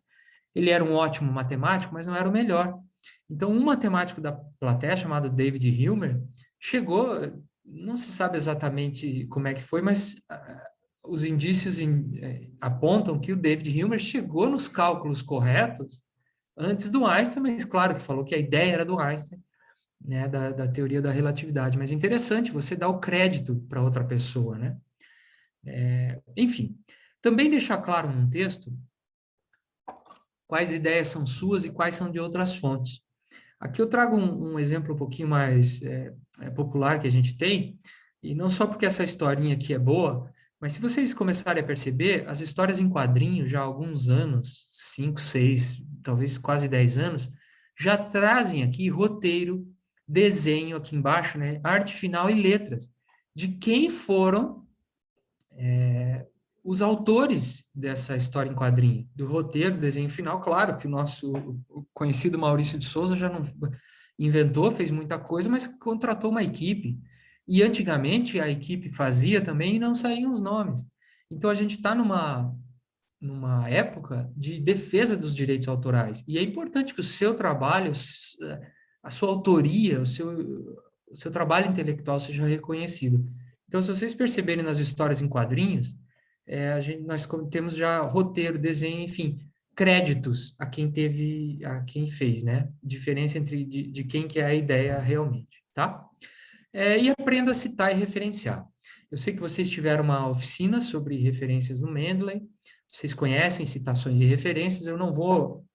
Ele era um ótimo matemático, mas não era o melhor. Então, um matemático da plateia, chamado David Hilmer, chegou, não se sabe exatamente como é que foi, mas os indícios apontam que o David Hilmer chegou nos cálculos corretos antes do Einstein, mas claro que falou que a ideia era do Einstein, né, da teoria da relatividade. Mas é interessante você dar o crédito para outra pessoa, né? Enfim, também deixar claro num texto quais ideias são suas e quais são de outras fontes. Aqui eu trago um exemplo um pouquinho mais popular que a gente tem, e não só porque essa historinha aqui é boa, mas se vocês começarem a perceber, as histórias em quadrinho, já há alguns anos, 5, 6, talvez quase 10 anos, já trazem aqui roteiro, desenho aqui embaixo, né, arte final e letras, de quem foram os autores dessa história em quadrinho, do roteiro, desenho final. Claro que o nosso conhecido Maurício de Souza já não inventou, fez muita coisa, mas contratou uma equipe. E antigamente a equipe fazia também e não saíam os nomes. Então a gente está numa época de defesa dos direitos autorais. E é importante que o seu trabalho, a sua autoria, o seu trabalho intelectual seja reconhecido. Então, se vocês perceberem nas histórias em quadrinhos, nós temos já roteiro, desenho, enfim, créditos a quem fez, né? Diferença entre de quem que é a ideia realmente, tá? E aprenda a citar e referenciar. Eu sei que vocês tiveram uma oficina sobre referências no Mendeley, vocês conhecem citações e referências, eu não vou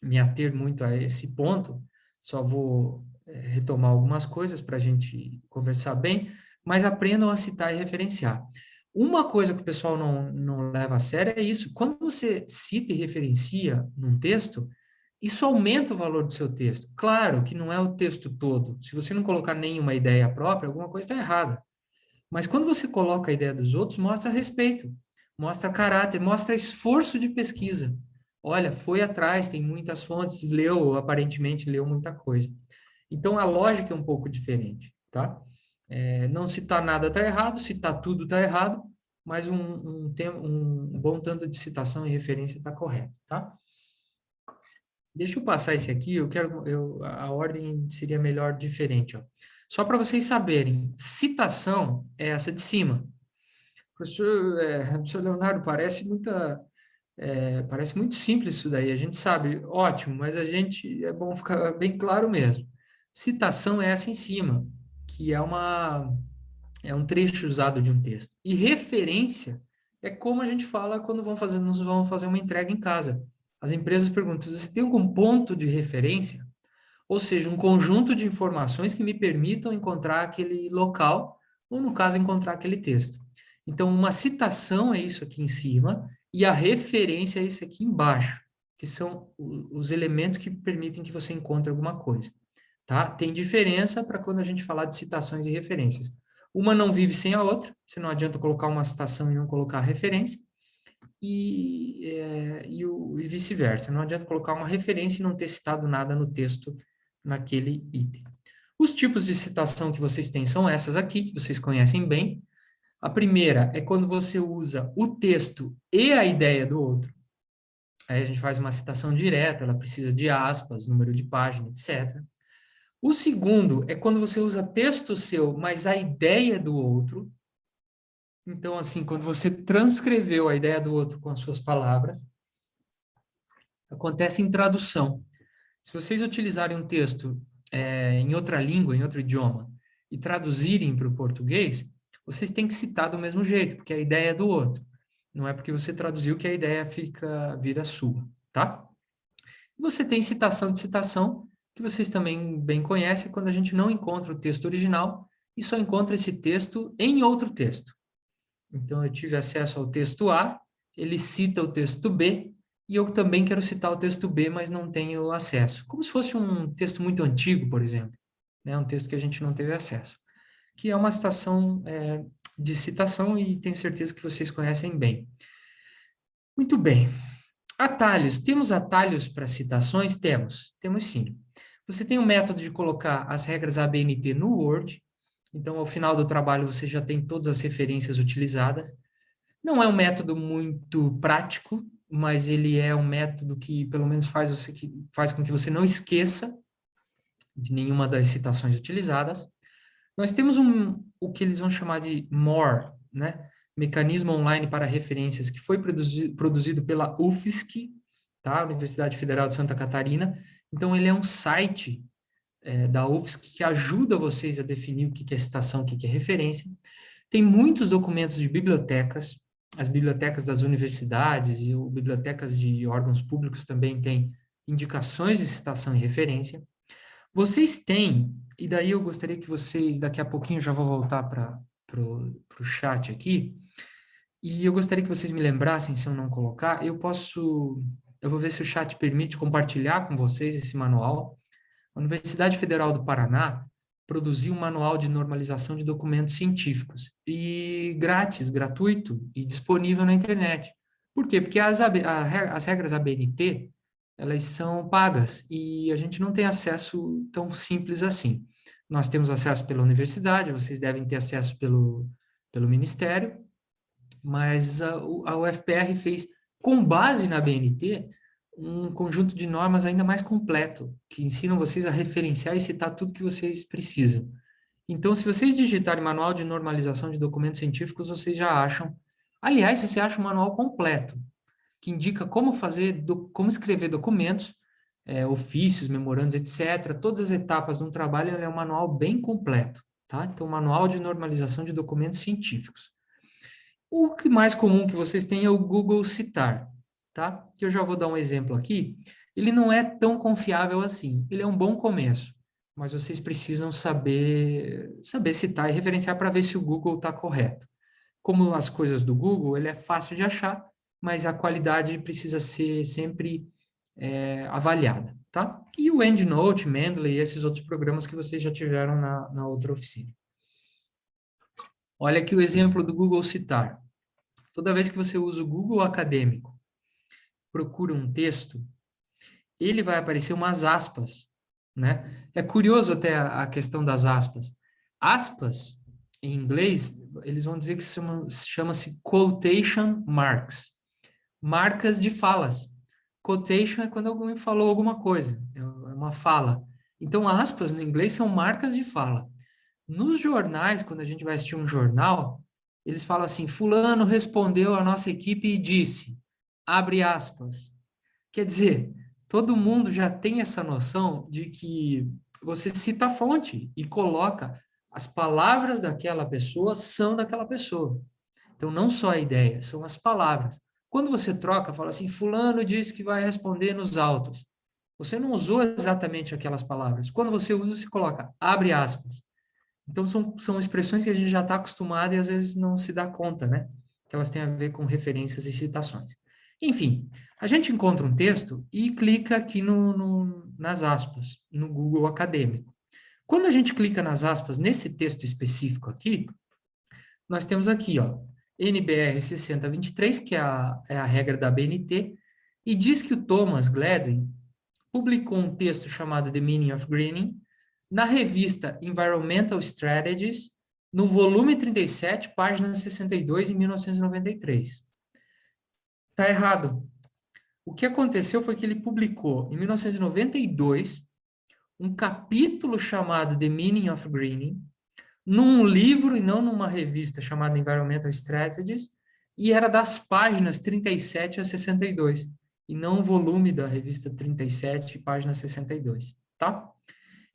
me ater muito a esse ponto, só vou retomar algumas coisas para a gente conversar bem, mas aprendam a citar e referenciar. Uma coisa que o pessoal não leva a sério é isso. Quando você cita e referencia num texto, isso aumenta o valor do seu texto. Claro que não é o texto todo. Se você não colocar nenhuma ideia própria, alguma coisa está errada. Mas quando você coloca a ideia dos outros, mostra respeito, mostra caráter, mostra esforço de pesquisa. Olha, foi atrás, tem muitas fontes, aparentemente leu muita coisa. Então, a lógica é um pouco diferente, tá? Não citar nada está errado, citar tudo está errado, mas um bom tanto de citação e referência está correto, tá? Deixa eu passar esse aqui, a ordem seria melhor diferente, ó. Só para vocês saberem, citação é essa de cima. Professor Leonardo, parece muito simples isso daí, a gente sabe, ótimo, mas é bom ficar bem claro mesmo. Citação é essa em cima. que é um trecho usado de um texto. E referência é como a gente fala quando nós vamos fazer uma entrega em casa. As empresas perguntam, você tem algum ponto de referência? Ou seja, um conjunto de informações que me permitam encontrar aquele local, ou no caso, encontrar aquele texto. Então, uma citação é isso aqui em cima, e a referência é isso aqui embaixo, que são os elementos que permitem que você encontre alguma coisa. Tá? Tem diferença para quando a gente falar de citações e referências. Uma não vive sem a outra, você não adianta colocar uma citação e não colocar a referência, e vice-versa. Não adianta colocar uma referência e não ter citado nada no texto naquele item. Os tipos de citação que vocês têm são essas aqui, que vocês conhecem bem. A primeira é quando você usa o texto e a ideia do outro. Aí a gente faz uma citação direta, ela precisa de aspas, número de página, etc. O segundo é quando você usa texto seu, mas a ideia do outro. Então, assim, quando você transcreveu a ideia do outro com as suas palavras, acontece em tradução. Se vocês utilizarem um texto em outra língua, em outro idioma, e traduzirem para o português, vocês têm que citar do mesmo jeito, porque a ideia é do outro. Não é porque você traduziu que a ideia vira sua, tá? Você tem citação de citação, que vocês também bem conhecem, quando a gente não encontra o texto original e só encontra esse texto em outro texto. Então, eu tive acesso ao texto A, ele cita o texto B, e eu também quero citar o texto B, mas não tenho acesso. Como se fosse um texto muito antigo, por exemplo, né? Um texto que a gente não teve acesso. Que é uma citação de citação e tenho certeza que vocês conhecem bem. Muito bem. Atalhos. Temos atalhos para citações? Temos sim. Você tem um método de colocar as regras ABNT no Word. Então, ao final do trabalho, você já tem todas as referências utilizadas. Não é um método muito prático, mas ele é um método que, pelo menos, faz com que você não esqueça de nenhuma das citações utilizadas. Nós temos o que eles vão chamar de MORE, né? Mecanismo Online para Referências, que foi produzido pela UFSC, tá? Universidade Federal de Santa Catarina. Então, ele é um site da UFSC que ajuda vocês a definir o que é citação, o que é referência. Tem muitos documentos de bibliotecas, as bibliotecas das universidades e bibliotecas de órgãos públicos também têm indicações de citação e referência. Vocês têm, e daí eu gostaria que vocês, daqui a pouquinho, já vou voltar para o chat aqui, e eu gostaria que vocês me lembrassem, se eu não colocar, eu vou ver se o chat permite compartilhar com vocês esse manual. A Universidade Federal do Paraná produziu um manual de normalização de documentos científicos, e gratuito e disponível na internet. Por quê? Porque as regras ABNT, elas são pagas e a gente não tem acesso tão simples assim. Nós temos acesso pela universidade, vocês devem ter acesso pelo Ministério, mas a UFPR fez, com base na ABNT, um conjunto de normas ainda mais completo, que ensinam vocês a referenciar e citar tudo que vocês precisam. Então, se vocês digitarem Manual de Normalização de Documentos Científicos, vocês já acham. Aliás, você acha um manual completo, que indica como como escrever documentos, ofícios, memorandos, etc. Todas as etapas de um trabalho, é um manual bem completo, tá? Então, Manual de Normalização de Documentos Científicos. O que mais comum que vocês têm é o Google Citar, tá? Que eu já vou dar um exemplo aqui. Ele não é tão confiável assim. Ele é um bom começo, mas vocês precisam saber citar e referenciar para ver se o Google está correto. Como as coisas do Google, ele é fácil de achar, mas a qualidade precisa ser sempre avaliada, tá? E o EndNote, Mendeley e esses outros programas que vocês já tiveram na outra oficina. Olha aqui o exemplo do Google Citar. Toda vez que você usa o Google Acadêmico, procura um texto, ele vai aparecer umas aspas, né? É curioso até a questão das aspas. Aspas, em inglês, eles vão dizer que chama-se quotation marks. Marcas de falas. Quotation é quando alguém falou alguma coisa, é uma fala. Então, aspas no inglês são marcas de fala. Nos jornais, quando a gente vai assistir um jornal, eles falam assim, fulano respondeu à nossa equipe e disse, abre aspas. Quer dizer, todo mundo já tem essa noção de que você cita a fonte e coloca As palavras daquela pessoa são daquela pessoa. Então, não só a ideia, são as palavras. Quando você troca, fala assim, fulano disse que vai responder nos autos. Você não usou exatamente aquelas palavras. Quando você usa, você coloca, abre aspas. Então, são expressões que a gente já está acostumado e às vezes não se dá conta, né? Que elas têm a ver com referências e citações. Enfim, a gente encontra um texto e clica aqui nas aspas, no Google Acadêmico. Quando a gente clica nas aspas nesse texto específico aqui, nós temos aqui, ó, NBR 6023, que é a regra da BNT, e diz que o Thomas Gladwin publicou um texto chamado The Meaning of Greening na revista Environmental Strategies, no volume 37, página 62, em 1993. Está errado. O que aconteceu foi que ele publicou, em 1992, um capítulo chamado The Meaning of Greening, num livro e não numa revista chamada Environmental Strategies, e era das páginas 37 a 62, e não o volume da revista 37, página 62, tá?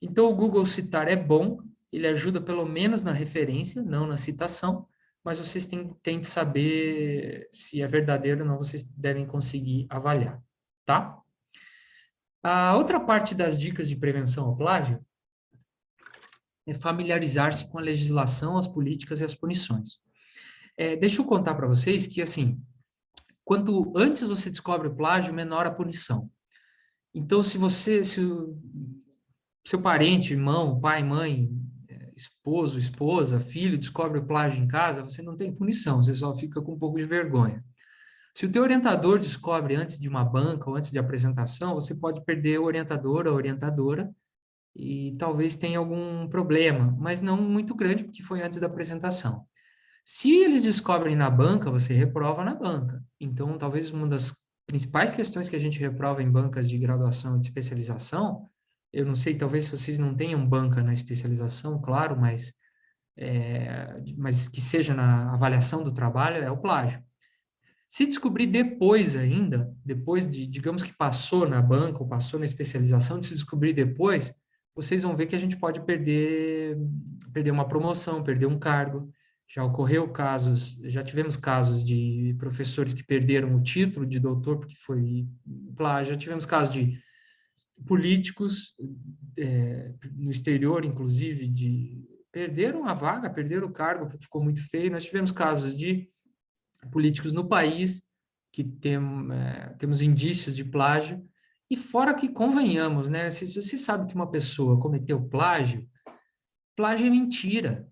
Então, o Google citar é bom, ele ajuda pelo menos na referência, não na citação, mas vocês têm de saber se é verdadeiro ou não, vocês devem conseguir avaliar, tá? A outra parte das dicas de prevenção ao plágio é familiarizar-se com a legislação, as políticas e as punições. Deixa eu contar para vocês que, assim, quanto antes você descobre o plágio, menor a punição. Então, se o seu parente, irmão, pai, mãe, esposo, esposa, filho, descobre o plágio em casa, você não tem punição, você só fica com um pouco de vergonha. Se o teu orientador descobre antes de uma banca ou antes de apresentação, você pode perder o orientador ou a orientadora e talvez tenha algum problema, mas não muito grande, porque foi antes da apresentação. Se eles descobrem na banca, você reprova na banca. Então, talvez uma das principais questões que a gente reprova em bancas de graduação e de especialização, eu não sei, talvez vocês não tenham banca na especialização, claro, mas que seja na avaliação do trabalho, é o plágio. Se descobrir depois ainda, depois de, digamos que passou na banca ou passou na especialização, de se descobrir depois, vocês vão ver que a gente pode perder uma promoção, perder um cargo. Já tivemos casos de professores que perderam o título de doutor porque foi plágio, já tivemos casos de políticos no exterior, inclusive, perderam a vaga, perderam o cargo porque ficou muito feio. Nós tivemos casos de políticos no país que temos indícios de plágio. E fora que, convenhamos, né? Se você sabe que uma pessoa cometeu plágio é mentira.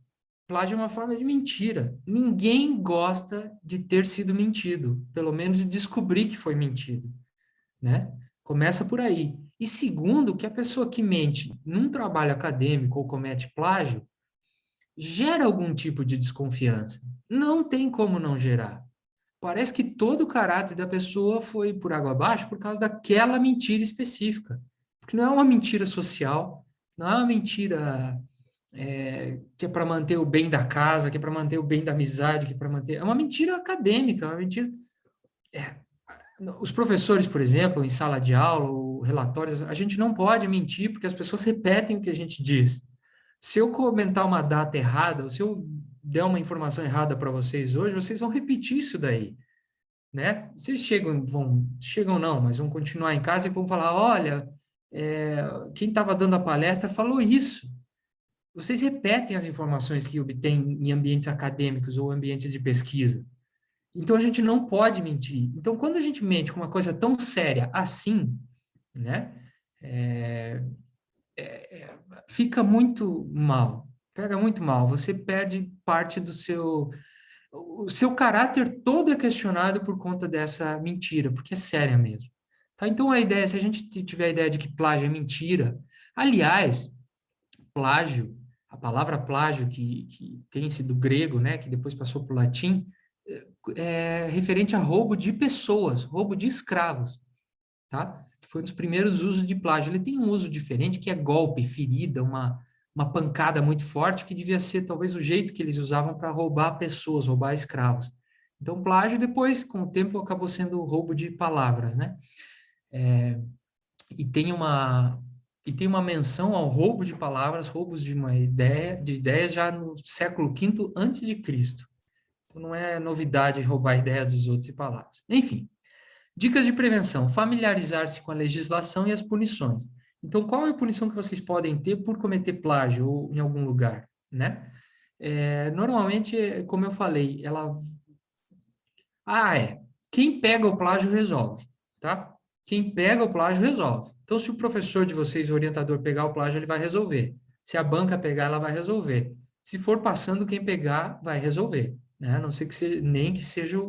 Plágio é uma forma de mentira. Ninguém gosta de ter sido mentido, pelo menos de descobrir que foi mentido, né? Começa por aí. E segundo, que a pessoa que mente num trabalho acadêmico ou comete plágio gera algum tipo de desconfiança. Não tem como não gerar. Parece que todo o caráter da pessoa foi por água abaixo por causa daquela mentira específica. Porque não é uma mentira social, não é uma mentira que é para manter o bem da casa, que é para manter o bem da amizade, que é para manter... É uma mentira acadêmica, uma mentira... Os professores, por exemplo, em sala de aula, ou relatórios, a gente não pode mentir porque as pessoas repetem o que a gente diz. Se eu comentar uma data errada, ou se eu der uma informação errada para vocês hoje, vocês vão repetir isso daí, né? Vocês chegam não, mas vão continuar em casa e vão falar, olha, quem estava dando a palestra falou isso. Vocês repetem as informações que obtêm em ambientes acadêmicos ou ambientes de pesquisa. Então, a gente não pode mentir. Então, quando a gente mente com uma coisa tão séria assim, né, fica muito mal, pega muito mal. Você perde parte do seu... O seu caráter todo é questionado por conta dessa mentira, porque é séria mesmo. Tá? Então, a ideia, se a gente tiver a ideia de que plágio é mentira, aliás, plágio, a palavra plágio, que tem-se do grego, né, que depois passou para o latim, é referente a roubo de pessoas, roubo de escravos, tá? Que foi um dos primeiros usos de plágio. Ele tem um uso diferente, que é golpe, ferida, uma pancada muito forte, que devia ser talvez o jeito que eles usavam para roubar pessoas, roubar escravos. Então, plágio depois, com o tempo, acabou sendo roubo de palavras, né? E tem e tem uma menção ao roubo de palavras, roubos de uma ideia, de ideias já no século V antes de Cristo. Então, não é novidade roubar ideias dos outros e palavras. Enfim, dicas de prevenção: familiarizar-se com a legislação e as punições. Então, qual é a punição que vocês podem ter por cometer plágio ou em algum lugar, né? Normalmente, como eu falei, quem pega o plágio resolve, tá? Quem pega o plágio resolve. Então, se o professor de vocês, o orientador, pegar o plágio, ele vai resolver. Se a banca pegar, ela vai resolver. Se for passando, quem pegar vai resolver, né? A não ser que nem que seja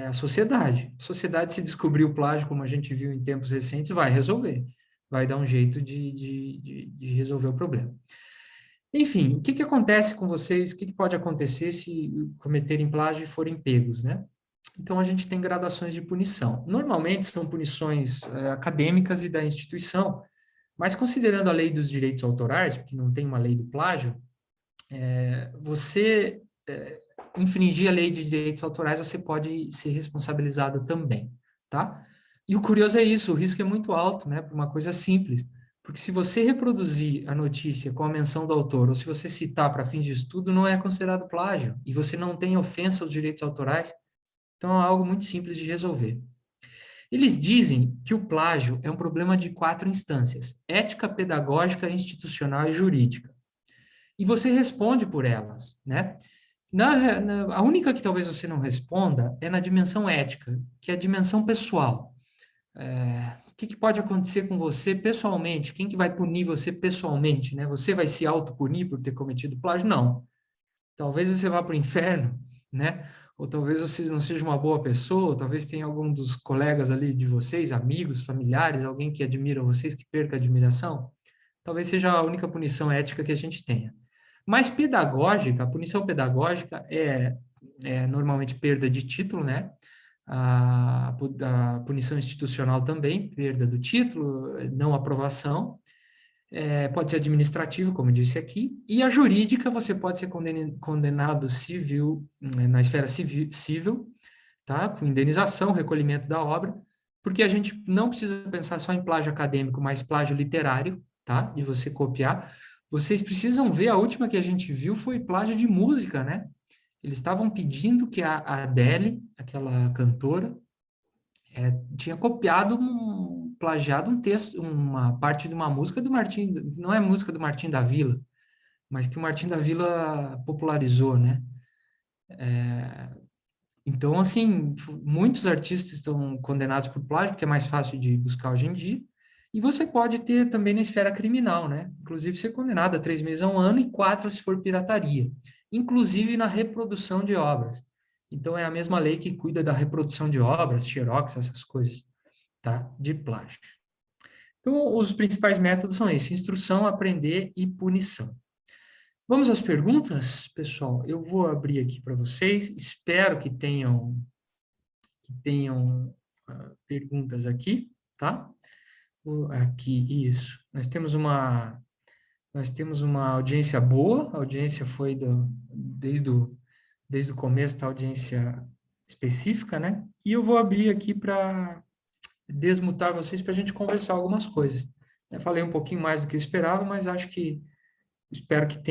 a sociedade. A sociedade, se descobrir o plágio, como a gente viu em tempos recentes, vai resolver. Vai dar um jeito de resolver o problema. Enfim, o que acontece com vocês? O que pode acontecer se cometerem plágio e forem pegos, né? Então, a gente tem gradações de punição. Normalmente, são punições acadêmicas e da instituição, mas considerando a lei dos direitos autorais, porque não tem uma lei do plágio, você infringir a lei de direitos autorais, você pode ser responsabilizado também, tá? E o curioso é isso, o risco é muito alto, né, para uma coisa simples, porque se você reproduzir a notícia com a menção do autor, ou se você citar para fins de estudo, não é considerado plágio, e você não tem ofensa aos direitos autorais, então é algo muito simples de resolver. Eles dizem que o plágio é um problema de 4 instâncias: ética, pedagógica, institucional e jurídica. E você responde por elas, né? A única que talvez você não responda é na dimensão ética, que é a dimensão pessoal. O que pode acontecer com você pessoalmente? Quem que vai punir você pessoalmente, né? Você vai se autopunir por ter cometido plágio? Não. Talvez você vá para o inferno, né? Ou talvez você não seja uma boa pessoa, ou talvez tenha algum dos colegas ali de vocês, amigos, familiares, alguém que admira vocês, que perca a admiração. Talvez seja a única punição ética que a gente tenha. Mas pedagógica, a punição pedagógica é normalmente perda de título, né? A punição institucional também, perda do título, não aprovação. Pode ser administrativo, como eu disse aqui, e a jurídica você pode ser condenado civil, na esfera civil, tá? Com indenização, recolhimento da obra, porque a gente não precisa pensar só em plágio acadêmico, mas plágio literário, tá? De você copiar. Vocês precisam ver, a última que a gente viu foi plágio de música, né? Eles estavam pedindo que a Adele, aquela cantora, tinha plagiado um texto, uma parte de uma música do Martim, não é música do Martim da Vila, mas que o Martim da Vila popularizou, né? Então, assim, muitos artistas estão condenados por plágio, porque é mais fácil de buscar hoje em dia, e você pode ter também na esfera criminal, né? Inclusive ser condenado a 3 meses a 1 ano e 4 se for pirataria, inclusive na reprodução de obras. Então, é a mesma lei que cuida da reprodução de obras, xerox, essas coisas, tá? De plágio. Então, os principais métodos são esses: instrução, aprender e punição. Vamos às perguntas, pessoal? Eu vou abrir aqui para vocês. Espero que tenham perguntas aqui, tá? Aqui, isso. Nós temos uma audiência boa. A audiência foi desde o começo da audiência específica, né? E eu vou abrir aqui para desmutar vocês para a gente conversar algumas coisas. Eu falei um pouquinho mais do que eu esperava, mas espero que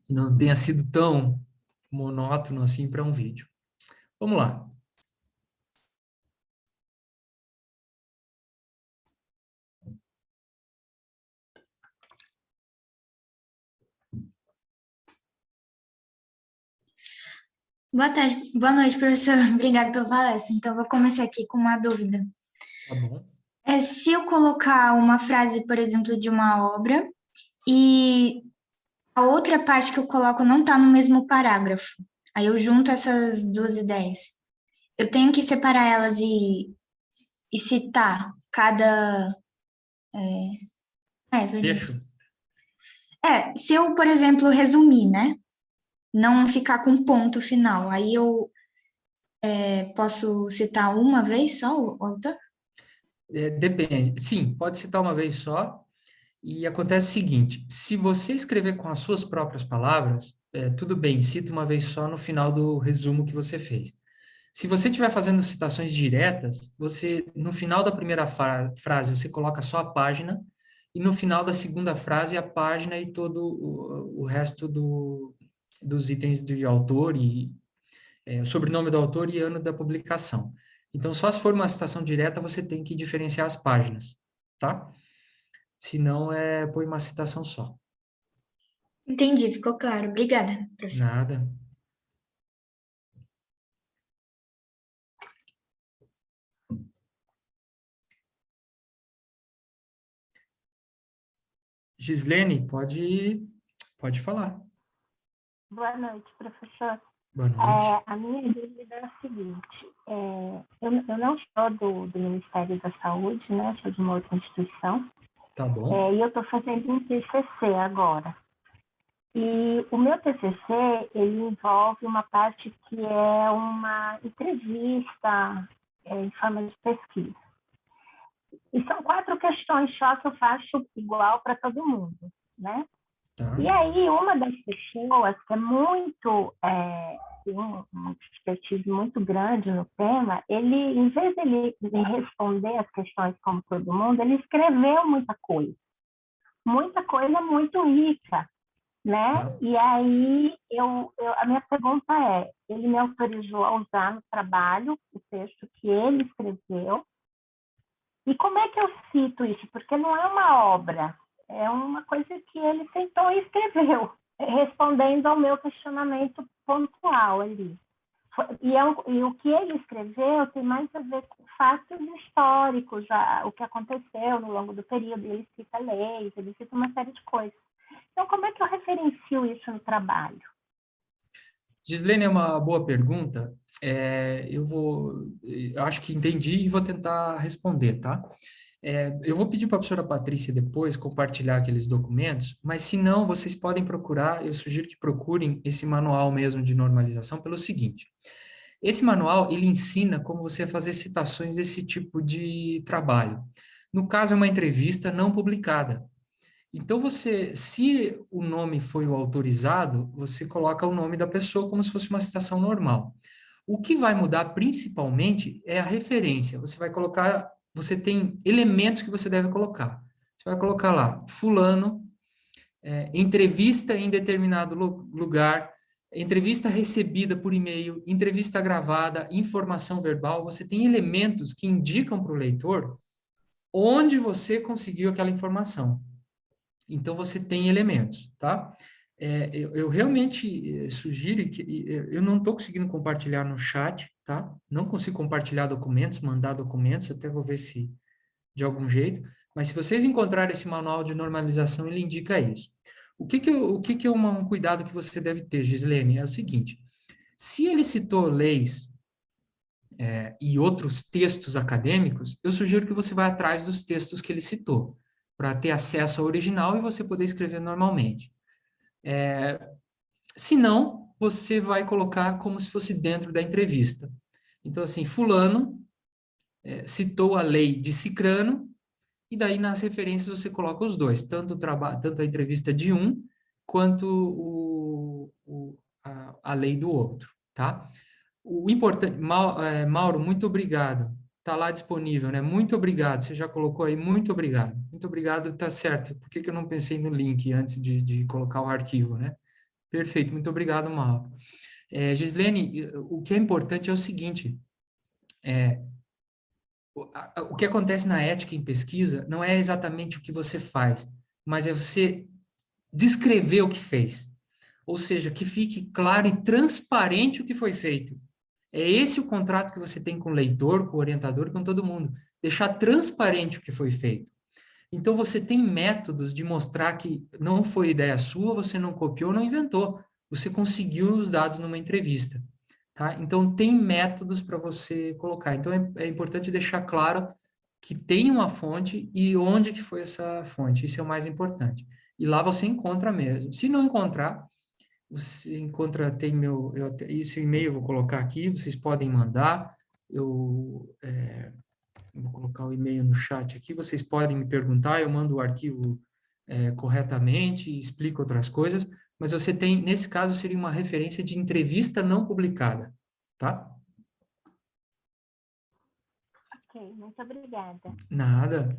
não tenha sido tão monótono assim para um vídeo. Vamos lá. Boa tarde, boa noite, professor. Obrigada pela palestra. Então, vou começar aqui com uma dúvida. Tá bom. Se eu colocar uma frase, por exemplo, de uma obra, e a outra parte que eu coloco não está no mesmo parágrafo, aí eu junto essas duas ideias. Eu tenho que separar elas e citar cada... verdade. Deixa. Se eu, por exemplo, resumir, né? Não ficar com ponto final, aí eu posso citar uma vez só o autor? Depende. Sim, pode citar uma vez só. E acontece o seguinte: se você escrever com as suas próprias palavras, tudo bem, cita uma vez só no final do resumo que você fez. Se você estiver fazendo citações diretas, você, no final da primeira frase, você coloca só a página, e no final da segunda frase, a página e todo o resto dos itens de autor, e o sobrenome do autor e ano da publicação. Então, só se for uma citação direta, você tem que diferenciar as páginas, tá? Senão, põe uma citação só. Entendi, ficou claro. Obrigada, professor. Nada. Gislene, pode falar. Boa noite, professor. Boa noite. A minha dúvida é a seguinte: eu não sou do Ministério da Saúde, né? Sou de uma outra instituição. Tá bom. E eu estou fazendo um TCC agora. E o meu TCC, ele envolve uma parte que é uma entrevista em forma de pesquisa. E são 4 questões só que eu faço igual para todo mundo, né? Tá. E aí, uma das pessoas que é muito, tem uma expertise muito grande no tema, ele, em vez de ele responder as questões como todo mundo, ele escreveu muita coisa muito rica, né? Tá. E aí, a minha pergunta é, ele me autorizou a usar no trabalho o texto que ele escreveu, e como é que eu cito isso? Porque não é uma obra, é uma coisa que ele sentou e escreveu, respondendo ao meu questionamento pontual ali. E o que ele escreveu tem mais a ver com fatos históricos, o que aconteceu no longo do período. Ele cita leis, ele cita uma série de coisas. Então, como é que eu referencio isso no trabalho? Gislene, é uma boa pergunta. Eu acho que entendi e vou tentar responder, tá? Eu vou pedir para a professora Patrícia depois compartilhar aqueles documentos, mas se não, vocês podem procurar, eu sugiro que procurem esse manual mesmo de normalização pelo seguinte. Esse manual, ele ensina como você fazer citações desse tipo de trabalho. No caso, é uma entrevista não publicada. Então, se o nome foi o autorizado, você coloca o nome da pessoa como se fosse uma citação normal. O que vai mudar principalmente é a referência. Você tem elementos que você deve colocar. Você vai colocar lá, fulano, entrevista em determinado lugar, entrevista recebida por e-mail, entrevista gravada, informação verbal. Você tem elementos que indicam para o leitor onde você conseguiu aquela informação. Então, você tem elementos, tá? Eu realmente sugiro que... Eu não estou conseguindo compartilhar no chat, tá? Não consigo compartilhar documentos, mandar documentos, até vou ver se de algum jeito. Mas se vocês encontrarem esse manual de normalização, ele indica isso. O que é um cuidado que você deve ter, Gislene? É o seguinte, se ele citou leis e outros textos acadêmicos, eu sugiro que você vá atrás dos textos que ele citou, para ter acesso ao original e você poder escrever normalmente. Se não, você vai colocar como se fosse dentro da entrevista. Então, assim, fulano citou a lei de Cicrano, e daí nas referências você coloca os dois, tanto a entrevista de um, quanto a lei do outro, tá? O importante, Mauro, muito obrigado. Está lá disponível, né? Muito obrigado. Você já colocou aí, muito obrigado. Muito obrigado, tá certo. Por que eu não pensei no link antes de colocar o arquivo, né? Perfeito, muito obrigado, Mauro. Gislene, o que é importante é o seguinte, o que acontece na ética em pesquisa não é exatamente o que você faz, mas é você descrever o que fez. Ou seja, que fique claro e transparente o que foi feito. É esse o contrato que você tem com o leitor, com o orientador, com todo mundo. Deixar transparente o que foi feito. Então, você tem métodos de mostrar que não foi ideia sua, você não copiou, não inventou. Você conseguiu os dados numa entrevista. Tá? Então, tem métodos para você colocar. Então, é importante deixar claro que tem uma fonte e onde que foi essa fonte. Isso é o mais importante. E lá você encontra mesmo. Se não encontrar, você encontra, esse e-mail eu vou colocar aqui, vocês podem mandar, eu vou colocar o e-mail no chat aqui, vocês podem me perguntar, eu mando o arquivo corretamente, explico outras coisas, mas você tem, nesse caso, seria uma referência de entrevista não publicada, tá? Ok, muito obrigada. Nada.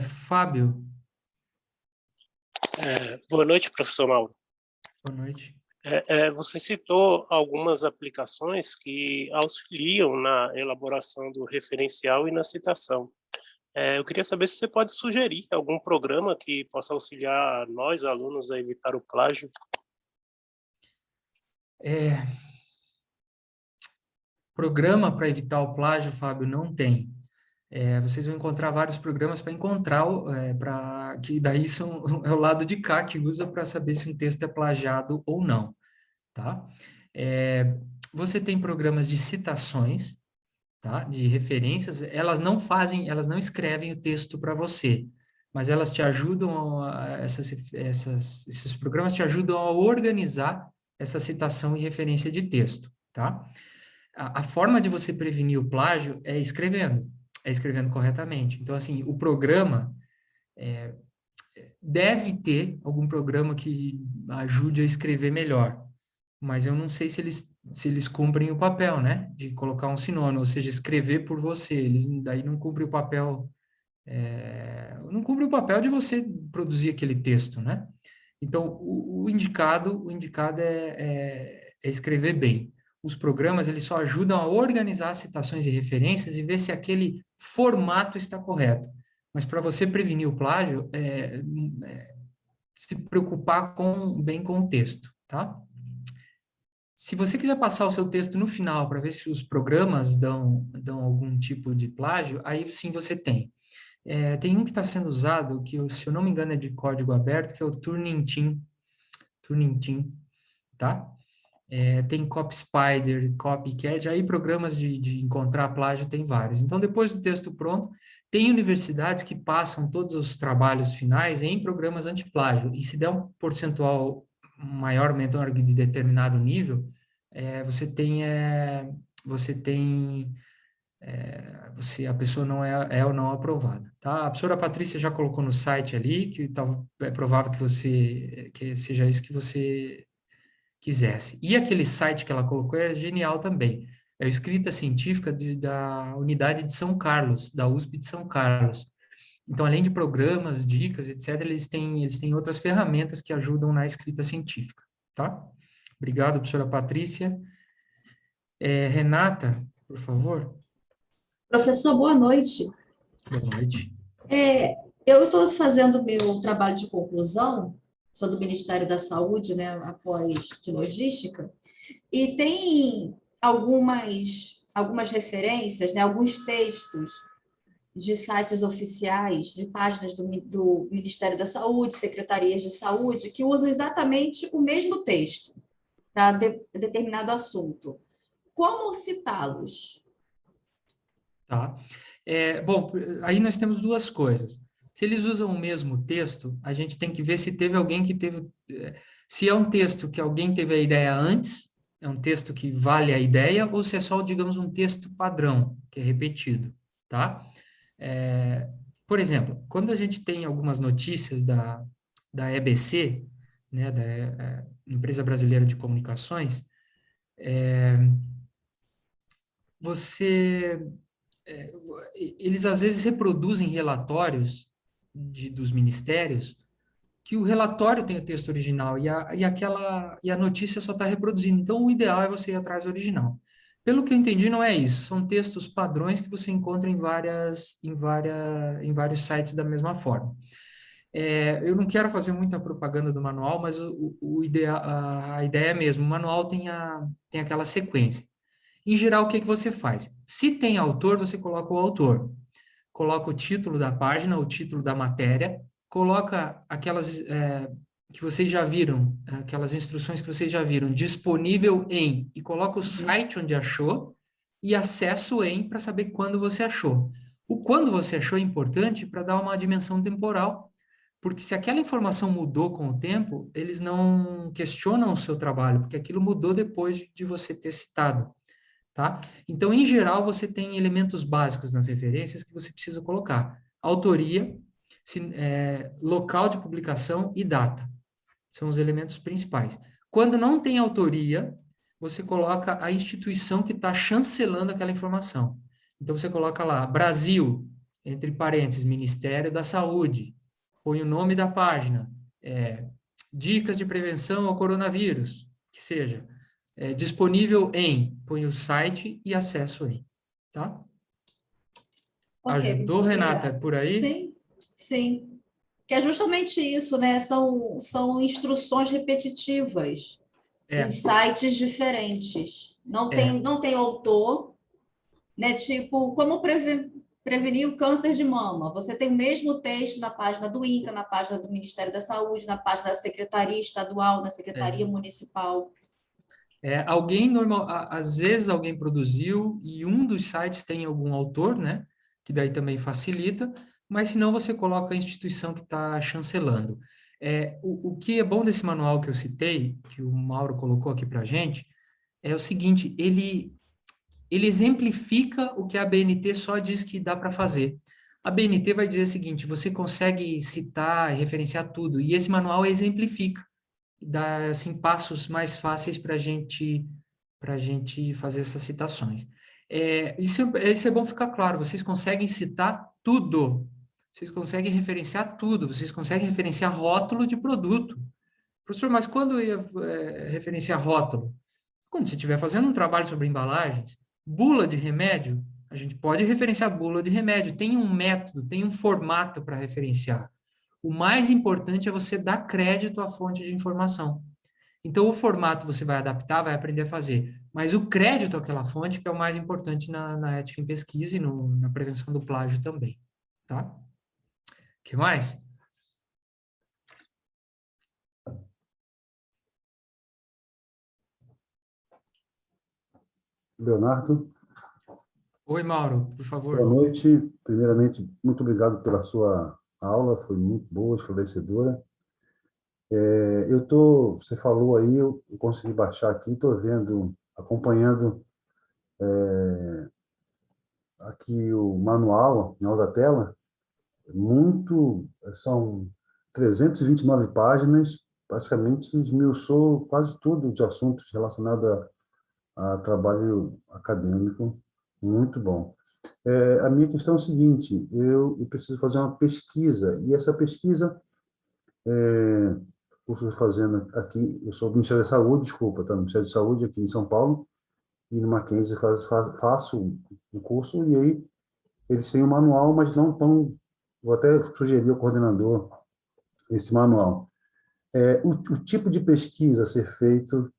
Fábio, Boa noite, professor Mauro. boa noite. Você citou algumas aplicações que auxiliam na elaboração do referencial e na citação. Eu queria saber se você pode sugerir algum programa que possa auxiliar nós, alunos, a evitar o plágio. Programa para evitar o plágio, Fábio, não tem. Vocês vão encontrar vários programas para encontrar, que daí é o lado de cá que usa para saber se um texto é plagiado ou não, tá? Você tem programas de citações, tá? De referências, elas não escrevem o texto para você, mas elas te ajudam, esses programas te ajudam a organizar essa citação e referência de texto, tá? A forma de você prevenir o plágio é escrevendo corretamente. Então, assim, o programa deve ter algum programa que ajude a escrever melhor, mas eu não sei se eles cumprem o papel, né, de colocar um sinônimo, ou seja, escrever por você. Eles daí não cumprem o papel, não cumpre o papel de você produzir aquele texto, né? Então, o indicado é escrever bem. Os programas, eles só ajudam a organizar citações e referências e ver se aquele formato está correto. Mas para você prevenir o plágio, se preocupar bem com o texto, tá? Se você quiser passar o seu texto no final para ver se os programas dão algum tipo de plágio, aí sim você tem. Tem um que está sendo usado, que, se eu não me engano, é de código aberto, que é o Turnitin, tá? Tem CopySpider, Copycat, aí programas de encontrar plágio tem vários. Então, depois do texto pronto, tem universidades que passam todos os trabalhos finais em programas antiplágio, e se der um percentual maior, menor de determinado nível, a pessoa não é ou não aprovada, tá? A professora Patrícia já colocou no site ali, que é provável que seja isso que você quisesse. E aquele site que ela colocou é genial também. É a Escrita Científica da Unidade de São Carlos, da USP de São Carlos. Então, além de programas, dicas, etc., eles têm outras ferramentas que ajudam na escrita científica, tá? Obrigado, professora Patrícia. Renata, por favor. Professor, boa noite. Boa noite. Eu estou fazendo meu trabalho de conclusão, sou do Ministério da Saúde, né, após de logística, e tem algumas referências, né, alguns textos de sites oficiais, de páginas do Ministério da Saúde, secretarias de saúde, que usam exatamente o mesmo texto para determinado assunto. Como citá-los? Tá. Bom, aí nós temos duas coisas. Se eles usam o mesmo texto, a gente tem que ver se teve alguém que teve... Se é um texto que alguém teve a ideia antes, é um texto que vale a ideia, ou se é só, digamos, um texto padrão, que é repetido, tá? Por exemplo, quando a gente tem algumas notícias da EBC, né, da Empresa Brasileira de Comunicações, eles às vezes reproduzem relatórios dos ministérios que o relatório tem o texto original e a notícia só está reproduzindo. Então, o ideal é você ir atrás do original. Pelo que eu entendi, não é isso. São textos padrões que você encontra em vários sites da mesma forma. Eu não quero fazer muita propaganda do manual, mas a ideia é mesmo. O manual tem aquela sequência. Em geral, o que você faz? Se tem autor, você coloca o autor. Coloca o título da página, o título da matéria, coloca aquelas que vocês já viram, aquelas instruções que vocês já viram, disponível em, e coloca o site onde achou, e acesso em, para saber quando você achou. O quando você achou é importante para dar uma dimensão temporal, porque se aquela informação mudou com o tempo, eles não questionam o seu trabalho, porque aquilo mudou depois de você ter citado. Tá? Então, em geral, você tem elementos básicos nas referências que você precisa colocar. Autoria, local de publicação e data. São os elementos principais. Quando não tem autoria, você coloca a instituição que está chancelando aquela informação. Então, você coloca lá, Brasil, entre parênteses, Ministério da Saúde, põe o nome da página, dicas de prevenção ao coronavírus, que seja, disponível em, põe o site e acesso em, tá? Ok, Ajudou, professor, Renata, obrigada. por aí? Sim, sim. Que é justamente isso, né? São instruções repetitivas em É, sites diferentes. Não é, tem, não tem autor, né? Tipo, como prevenir o câncer de mama. Você tem o mesmo texto na página do INCA, na página do Ministério da Saúde, na página da Secretaria Estadual, na Secretaria Municipal. às vezes alguém produziu e um dos sites tem algum autor, né? Que daí também facilita, mas se não você coloca a instituição que está chancelando. O que é bom desse manual que eu citei, que o Mauro colocou aqui para a gente, é o seguinte, ele exemplifica o que a BNT só diz que dá para fazer. A BNT vai dizer o seguinte, você consegue citar, referenciar tudo, e esse manual exemplifica, dá assim, passos mais fáceis para a gente fazer essas citações. Isso é bom ficar claro, vocês conseguem citar tudo, vocês conseguem referenciar tudo, vocês conseguem referenciar rótulo de produto. Professor, mas quando eu ia referenciar rótulo? Quando você estiver fazendo um trabalho sobre embalagens, bula de remédio, a gente pode referenciar bula de remédio, tem um método, tem um formato para referenciar. O mais importante é você dar crédito à fonte de informação. Então, o formato você vai adaptar, vai aprender a fazer, mas o crédito àquela fonte que é o mais importante na ética em pesquisa e na prevenção do plágio também, tá? O que mais? Leonardo, Oi, Mauro, por boa favor. noite. Primeiramente, muito obrigado pela sua aula, foi muito boa, esclarecedora. Você falou aí, eu consegui baixar aqui, estou vendo, acompanhando aqui o manual, na da tela, são 329 páginas, praticamente esmiuçou quase tudo de assuntos relacionados a trabalho acadêmico, muito bom. A minha questão é o seguinte, eu preciso fazer uma pesquisa, e essa pesquisa, eu estou fazendo aqui, eu sou do Ministério da Saúde, desculpa, tá? Ministério da Saúde aqui em São Paulo, e no Mackenzie faço um curso, e aí eles têm um manual, mas não tão... Vou até sugerir ao coordenador esse manual. O tipo de pesquisa a ser feito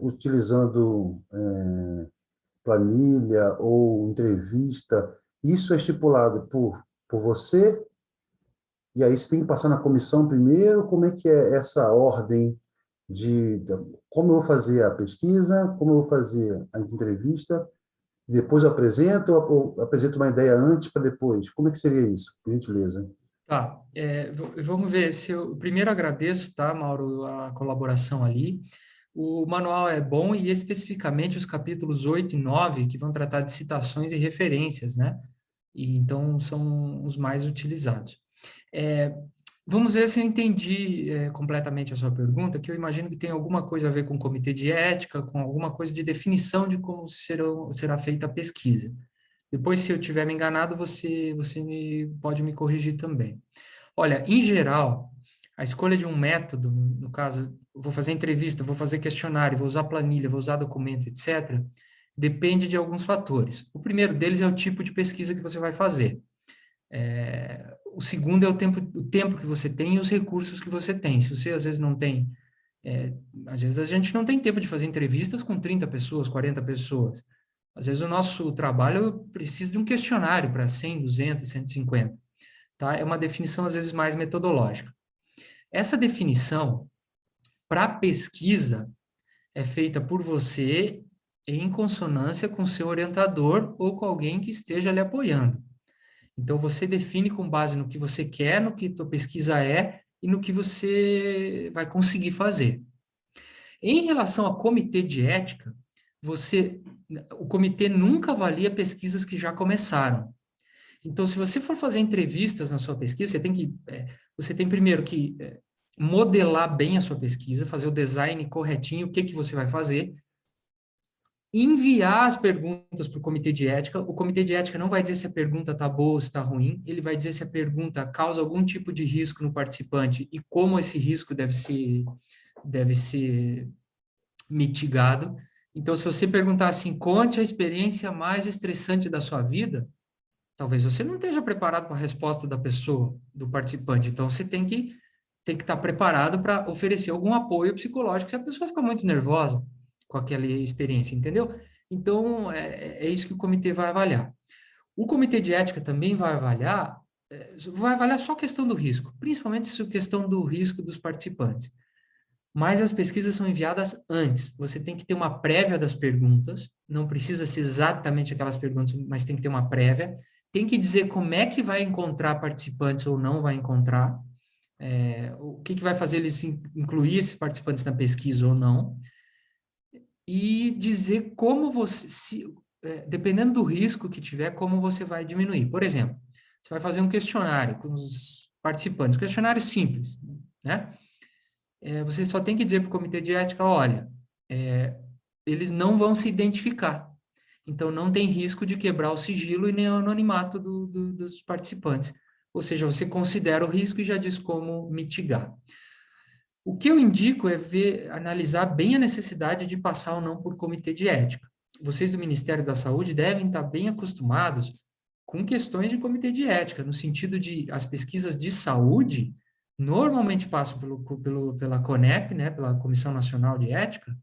utilizando planilha ou entrevista, isso é estipulado por você, e aí você tem que passar na comissão primeiro, como é que é essa ordem de como eu vou fazer a pesquisa, como eu vou fazer a entrevista, depois eu apresento, ou apresento uma ideia antes para depois, como é que seria isso, por gentileza? Tá, vamos ver se eu primeiro agradeço, tá, Mauro, a colaboração ali. O manual é bom e especificamente os capítulos 8 e 9, que vão tratar de citações e referências, né? E então são os mais utilizados. Vamos ver se eu entendi completamente a sua pergunta, que eu imagino que tem alguma coisa a ver com o comitê de ética, com alguma coisa de definição de como será feita a pesquisa. Depois, se eu tiver me enganado, você pode me corrigir também. Olha, em geral, a escolha de um método, no caso, vou fazer entrevista, vou fazer questionário, vou usar planilha, vou usar documento, etc., depende de alguns fatores. O primeiro deles é o tipo de pesquisa que você vai fazer. O segundo é o tempo que você tem e os recursos que você tem. Se você, às vezes, não tem... às vezes, a gente não tem tempo de fazer entrevistas com 30 pessoas, 40 pessoas. Às vezes o nosso trabalho precisa de um questionário para 100, 200, 150, tá? É uma definição às vezes mais metodológica. Essa definição para pesquisa é feita por você em consonância com seu orientador ou com alguém que esteja lhe apoiando. Então você define com base no que você quer, no que tua pesquisa é e no que você vai conseguir fazer. Em relação ao comitê de ética, o comitê nunca avalia pesquisas que já começaram. Então, se você for fazer entrevistas na sua pesquisa, você tem primeiro que modelar bem a sua pesquisa, fazer o design corretinho, o que você vai fazer. enviar as perguntas para o comitê de ética. O comitê de ética não vai dizer se a pergunta está boa ou se está ruim, ele vai dizer se a pergunta causa algum tipo de risco no participante e como esse risco deve ser mitigado. Então, se você perguntar assim, conte a experiência mais estressante da sua vida, talvez você não esteja preparado para a resposta da pessoa, do participante. Então, você tem que estar preparado para oferecer algum apoio psicológico se a pessoa fica muito nervosa com aquela experiência, entendeu? Então, é isso que o comitê vai avaliar. O comitê de ética também vai avaliar só a questão do risco, principalmente a questão do risco dos participantes. Mas as pesquisas são enviadas antes. Você tem que ter uma prévia das perguntas, não precisa ser exatamente aquelas perguntas, mas tem que ter uma prévia. Tem que dizer como é que vai encontrar participantes ou não vai encontrar, o que vai fazer eles incluir esses participantes na pesquisa ou não, e dizer como você, dependendo do risco que tiver, como você vai diminuir. Por exemplo, você vai fazer um questionário com os participantes, questionário simples, né? Você só tem que dizer para o comitê de ética, olha, eles não vão se identificar, então não tem risco de quebrar o sigilo e nem o anonimato dos participantes. Ou seja, você considera o risco e já diz como mitigar. O que eu indico é analisar bem a necessidade de passar ou não por comitê de ética. Vocês do Ministério da Saúde devem estar bem acostumados com questões de comitê de ética, no sentido de as pesquisas de saúde normalmente passam pela CONEP, né, pela Comissão Nacional de Ética,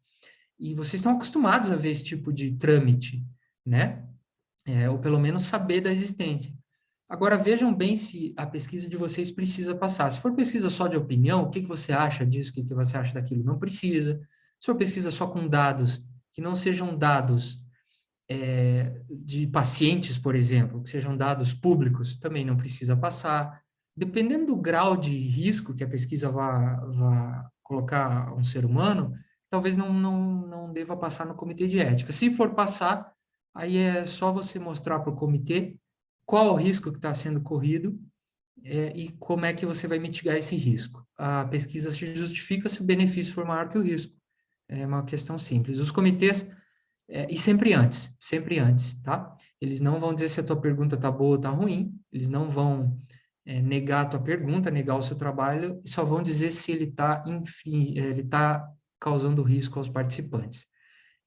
e vocês estão acostumados a ver esse tipo de trâmite, né? Ou pelo menos saber da existência. Agora, vejam bem se a pesquisa de vocês precisa passar. Se for pesquisa só de opinião, o que você acha disso, o que você acha daquilo, não precisa. Se for pesquisa só com dados, que não sejam dados de pacientes, por exemplo, que sejam dados públicos, também não precisa passar. Dependendo do grau de risco que a pesquisa vá colocar a um ser humano, talvez não deva passar no comitê de ética. Se for passar, aí é só você mostrar para o comitê qual o risco que está sendo corrido e como é que você vai mitigar esse risco. A pesquisa se justifica se o benefício for maior que o risco. É uma questão simples. Os comitês, e sempre antes, tá? Eles não vão dizer se a tua pergunta está boa ou está ruim, eles não vão negar a tua pergunta, negar o seu trabalho, e só vão dizer se ele está causando risco aos participantes.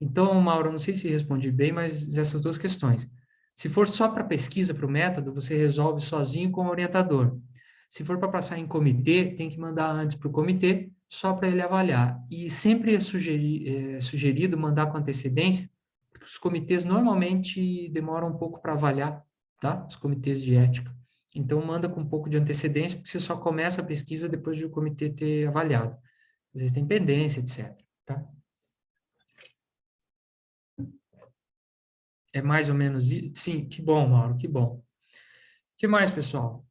Então, Mauro, não sei se respondi bem, mas essas duas questões. Se for só para pesquisa, para o método, você resolve sozinho com o orientador. Se for para passar em comitê, tem que mandar antes para o comitê, só para ele avaliar. E sempre é sugerido mandar com antecedência, porque os comitês normalmente demoram um pouco para avaliar, tá? Os comitês de ética. Então, manda com um pouco de antecedência, porque você só começa a pesquisa depois de o comitê ter avaliado. Às vezes tem pendência, etc. Tá? É mais ou menos isso? Sim, que bom, Mauro, que bom. O que mais, pessoal?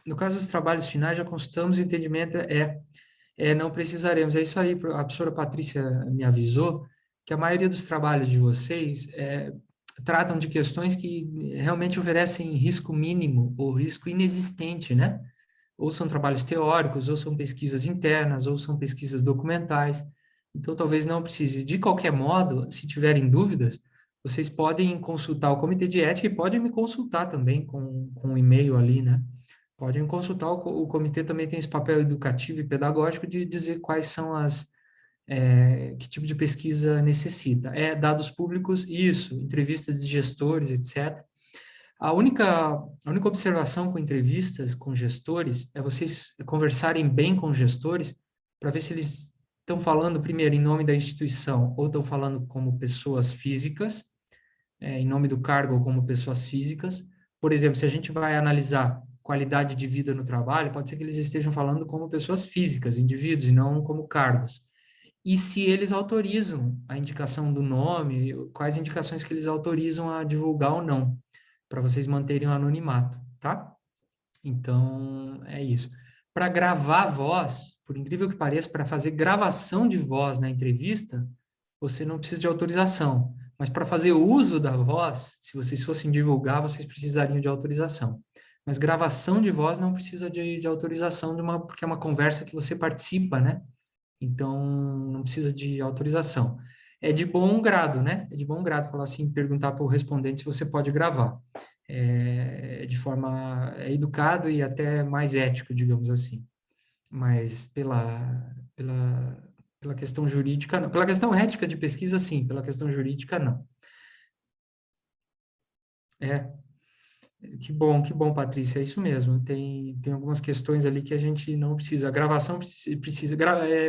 No caso dos trabalhos finais, já consultamos, o entendimento não precisaremos. É isso aí, a professora Patrícia me avisou que a maioria dos trabalhos de vocês tratam de questões que realmente oferecem risco mínimo ou risco inexistente, né? Ou são trabalhos teóricos, ou são pesquisas internas, ou são pesquisas documentais. Então, talvez não precise. De qualquer modo, se tiverem dúvidas, vocês podem consultar o comitê de ética e podem me consultar também com um e-mail ali, né? Podem consultar, o comitê também tem esse papel educativo e pedagógico de dizer quais são que tipo de pesquisa necessita. Dados públicos, isso, entrevistas de gestores, etc. A única observação com entrevistas com gestores é vocês conversarem bem com os gestores para ver se eles estão falando primeiro em nome da instituição ou estão falando como pessoas físicas, em nome do cargo ou como pessoas físicas. Por exemplo, se a gente vai analisar qualidade de vida no trabalho, pode ser que eles estejam falando como pessoas físicas, indivíduos, e não como cargos. E se eles autorizam a indicação do nome, quais indicações que eles autorizam a divulgar ou não, para vocês manterem o anonimato, tá? Então, é isso. Para gravar a voz, por incrível que pareça, para fazer gravação de voz na entrevista, você não precisa de autorização. Mas para fazer uso da voz, se vocês fossem divulgar, vocês precisariam de autorização. Mas gravação de voz não precisa de autorização, porque é uma conversa que você participa, né? Então, não precisa de autorização. é de bom grado, né? É de bom grado falar assim, perguntar para o respondente se você pode gravar. De forma educada e até mais ético, digamos assim. Mas pela questão jurídica, não. Pela questão ética de pesquisa, sim. Pela questão jurídica, não. Que bom, Patrícia, é isso mesmo. Tem algumas questões ali que a gente não precisa. A gravação precisa,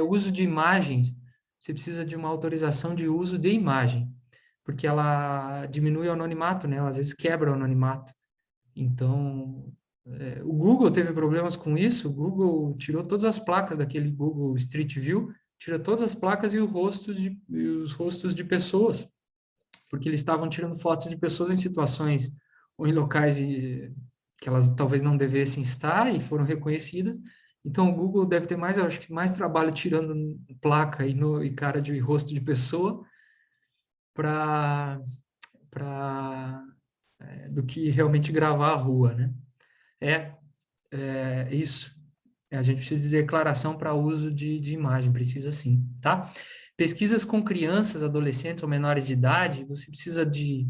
uso de imagens, você precisa de uma autorização de uso de imagem, porque ela diminui o anonimato, né? Às vezes quebra o anonimato. Então, o Google teve problemas com isso. O Google tirou todas as placas daquele Google Street View, tira todas as placas e os rostos de pessoas, porque eles estavam tirando fotos de pessoas em situações ou em locais que elas talvez não devessem estar e foram reconhecidas. Então, o Google deve ter mais, eu acho que mais trabalho tirando placa e cara de rosto de pessoa do que realmente gravar a rua, né? Isso. A gente precisa de declaração para uso de imagem, precisa sim, tá? Pesquisas com crianças, adolescentes ou menores de idade, você precisa de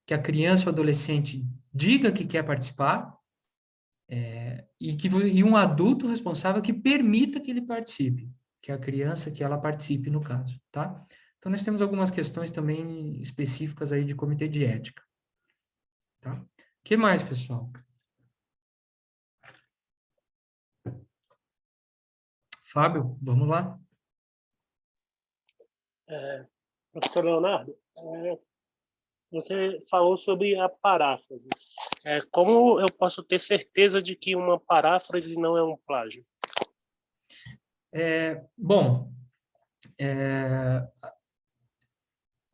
que a criança ou adolescente diga que quer participar, e um adulto responsável que permita que ele participe, que a criança, que ela participe no caso, tá? Então, nós temos algumas questões também específicas aí de comitê de ética, tá? O que mais, pessoal? Fábio, vamos lá. Professor Leonardo, você falou sobre a paráfrase. Como eu posso ter certeza de que uma paráfrase não é um plágio?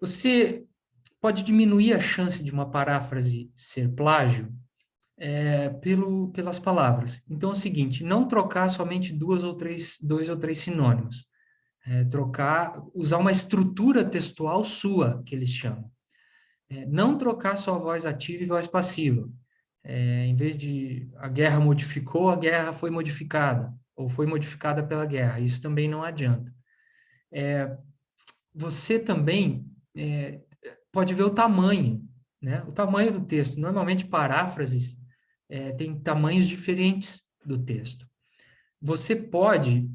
Você pode diminuir a chance de uma paráfrase ser plágio pelas palavras. Então, é o seguinte, não trocar somente dois ou três sinônimos. Usar uma estrutura textual sua, que eles chamam. Não trocar só voz ativa e voz passiva. Em vez de a guerra modificou, a guerra foi modificada, ou foi modificada pela guerra. Isso também não adianta. Você também pode ver o tamanho, né? O tamanho do texto. Normalmente, paráfrases têm tamanhos diferentes do texto. Você pode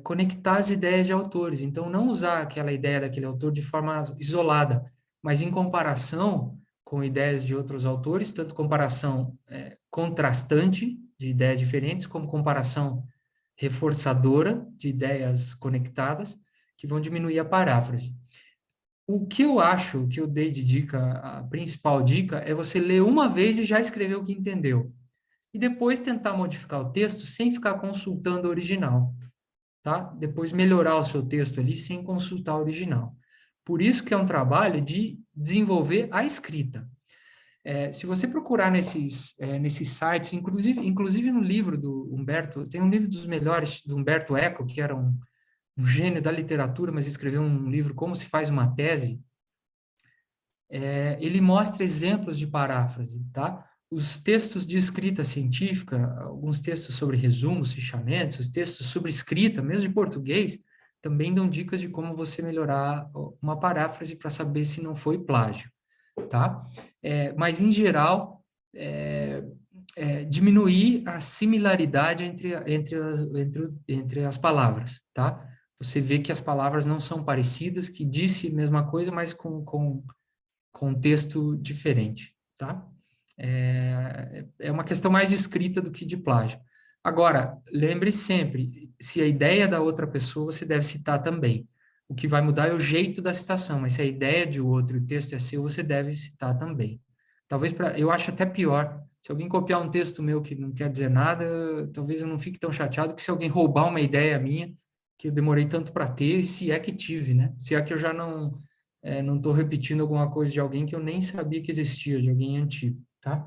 conectar as ideias de autores. Então, não usar aquela ideia daquele autor de forma isolada, mas em comparação com ideias de outros autores, tanto comparação contrastante de ideias diferentes, como comparação reforçadora de ideias conectadas, que vão diminuir a paráfrase. O que eu acho, que eu dei de dica, a principal dica, é você ler uma vez e já escrever o que entendeu. E depois tentar modificar o texto sem ficar consultando o original, tá? Depois melhorar o seu texto ali sem consultar o original. Por isso que é um trabalho de desenvolver a escrita. Se você procurar nesses sites, inclusive no livro do Humberto, tem um livro dos melhores, do Humberto Eco, que era um gênio da literatura, mas escreveu um livro Como se faz uma tese, ele mostra exemplos de paráfrase, tá? Os textos de escrita científica, alguns textos sobre resumos, fichamentos, os textos sobre escrita, mesmo de português, também dão dicas de como você melhorar uma paráfrase para saber se não foi plágio, tá? Mas, em geral, diminuir a similaridade entre as palavras, tá? Você vê que as palavras não são parecidas, que disse a mesma coisa, mas com texto diferente, tá? É uma questão mais de escrita do que de plágio. Agora, lembre sempre, se a ideia é da outra pessoa, você deve citar também. O que vai mudar é o jeito da citação, mas se a ideia é de outro e o texto é seu, você deve citar também. Talvez, eu acho até pior, se alguém copiar um texto meu que não quer dizer nada, talvez eu não fique tão chateado que se alguém roubar uma ideia minha, que eu demorei tanto para ter, se é que tive, né? Se é que eu já não estou repetindo alguma coisa de alguém que eu nem sabia que existia, de alguém antigo, tá?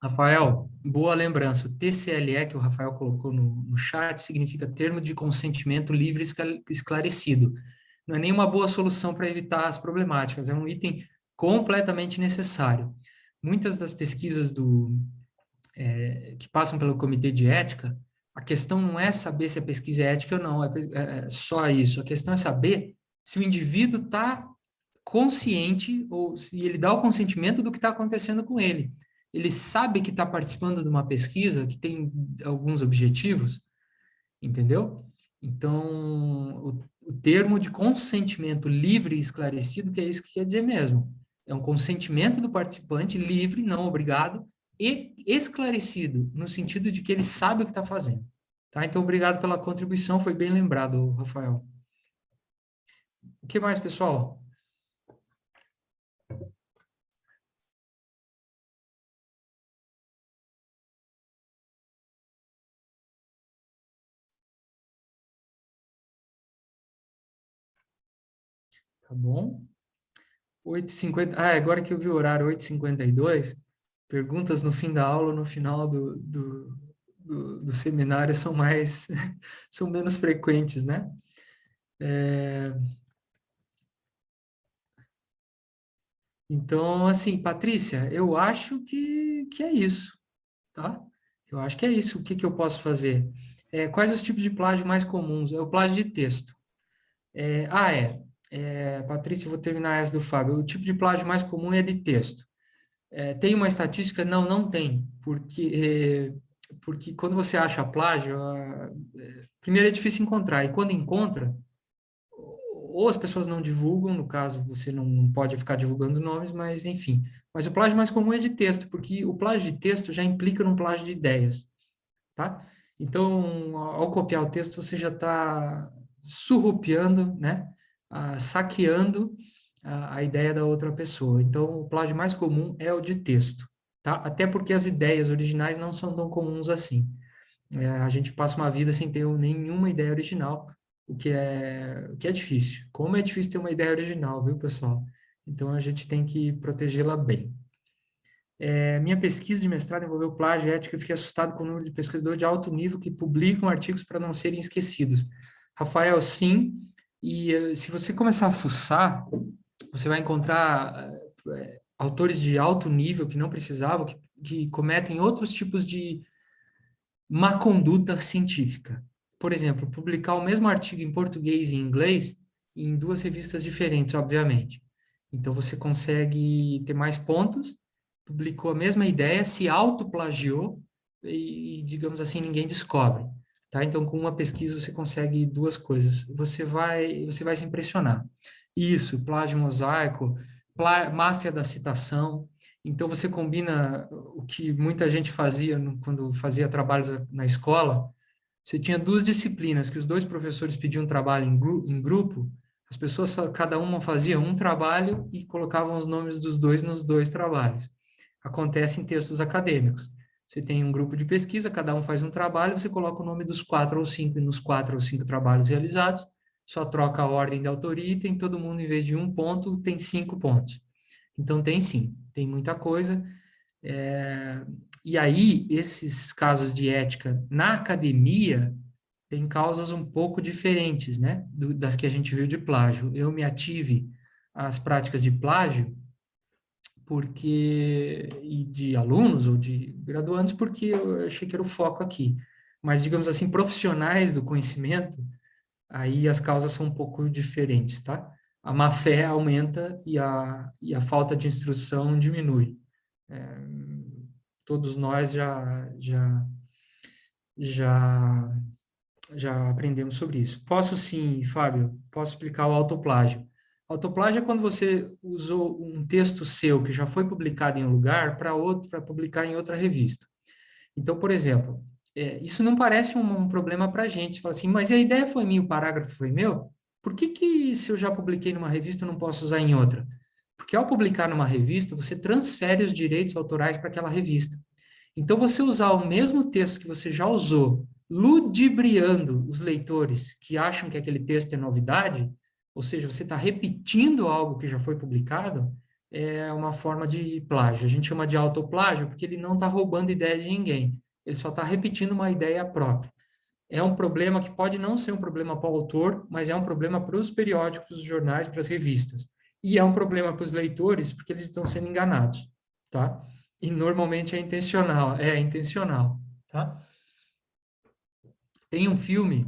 Rafael, boa lembrança. O TCLE que o Rafael colocou no chat significa Termo de Consentimento Livre Esclarecido. Não é nenhuma boa solução para evitar as problemáticas, é um item completamente necessário. Muitas das pesquisas que passam pelo Comitê de Ética, a questão não é saber se a pesquisa é ética ou não, é só isso. A questão é saber se o indivíduo está consciente ou se ele dá o consentimento do que está acontecendo com ele. Ele sabe que está participando de uma pesquisa que tem alguns objetivos, entendeu? Então, o termo de consentimento livre e esclarecido, que é isso que quer dizer mesmo. É um consentimento do participante livre, não obrigado, e esclarecido, no sentido de que ele sabe o que está fazendo. Tá? Então, obrigado pela contribuição, foi bem lembrado, Rafael. O que mais, pessoal? Tá bom? 8h50. Ah, agora que eu vi o horário, 8h52, perguntas no fim da aula, no final do seminário são mais, são menos frequentes, né? Então, assim, Patrícia, eu acho que é isso, tá? Eu acho que é isso. O que que eu posso fazer? Quais os tipos de plágio mais comuns? É o plágio de texto. Patrícia, eu vou terminar essa do Fábio. O tipo de plágio mais comum é de texto. Tem uma estatística? Não, não tem, porque quando você acha plágio, primeiro é difícil encontrar, e quando encontra, ou as pessoas não divulgam, no caso, você não pode ficar divulgando nomes, mas enfim. Mas o plágio mais comum é de texto, porque o plágio de texto já implica num plágio de ideias, tá? Então, ao copiar o texto, você já está surrupiando, né? Saqueando a ideia da outra pessoa. Então, o plágio mais comum é o de texto, tá? Até porque as ideias originais não são tão comuns assim. A gente passa uma vida sem ter nenhuma ideia original, o que é difícil. Como é difícil ter uma ideia original, viu, pessoal? Então, a gente tem que protegê-la bem. Minha pesquisa de mestrado envolveu plágio e ética. Eu fiquei assustado com o número de pesquisadores de alto nível que publicam artigos para não serem esquecidos. Rafael, sim. E se você começar a fuçar, você vai encontrar autores de alto nível que não precisavam, que cometem outros tipos de má conduta científica. Por exemplo, publicar o mesmo artigo em português e em inglês em duas revistas diferentes, obviamente. Então, você consegue ter mais pontos, publicou a mesma ideia, se autoplagiou e, digamos assim, ninguém descobre. Tá? Então, com uma pesquisa, você consegue duas coisas. Você vai se impressionar. Isso, plágio mosaico, máfia da citação. Então, você combina o que muita gente fazia quando fazia trabalhos na escola. Você tinha duas disciplinas, que os dois professores pediam trabalho em grupo, as pessoas, cada uma fazia um trabalho e colocavam os nomes dos dois nos dois trabalhos. Acontece em textos acadêmicos. Você tem um grupo de pesquisa, cada um faz um trabalho, você coloca o nome dos 4 ou 5 nos 4 ou 5 trabalhos realizados, só troca a ordem de autoria e tem todo mundo, em vez de 1 ponto, tem 5 pontos. Então, tem sim, tem muita coisa. E aí, esses casos de ética na academia têm causas um pouco diferentes, né, das que a gente viu de plágio. Eu me ative às práticas de plágio e de alunos ou de graduandos, porque eu achei que era o foco aqui. Mas, digamos assim, profissionais do conhecimento, aí as causas são um pouco diferentes, tá? A má-fé aumenta e a falta de instrução diminui. Todos nós já aprendemos sobre isso. Posso sim, Fábio, posso explicar o autoplágio. Autoplágio é quando você usou um texto seu que já foi publicado em um lugar para publicar em outra revista. Então, por exemplo, isso não parece um problema para a gente. Fala assim, mas a ideia foi minha, o parágrafo foi meu? Por que se eu já publiquei numa revista eu não posso usar em outra? Porque ao publicar numa revista, você transfere os direitos autorais para aquela revista. Então, você usar o mesmo texto que você já usou, ludibriando os leitores que acham que aquele texto é novidade, ou seja, você está repetindo algo que já foi publicado, é uma forma de plágio. A gente chama de autoplágio porque ele não está roubando ideia de ninguém, ele só está repetindo uma ideia própria. É um problema que pode não ser um problema para o autor, mas é um problema para os periódicos, os jornais, para as revistas. E é um problema para os leitores, porque eles estão sendo enganados, tá? E normalmente é intencional, tá? Tem um filme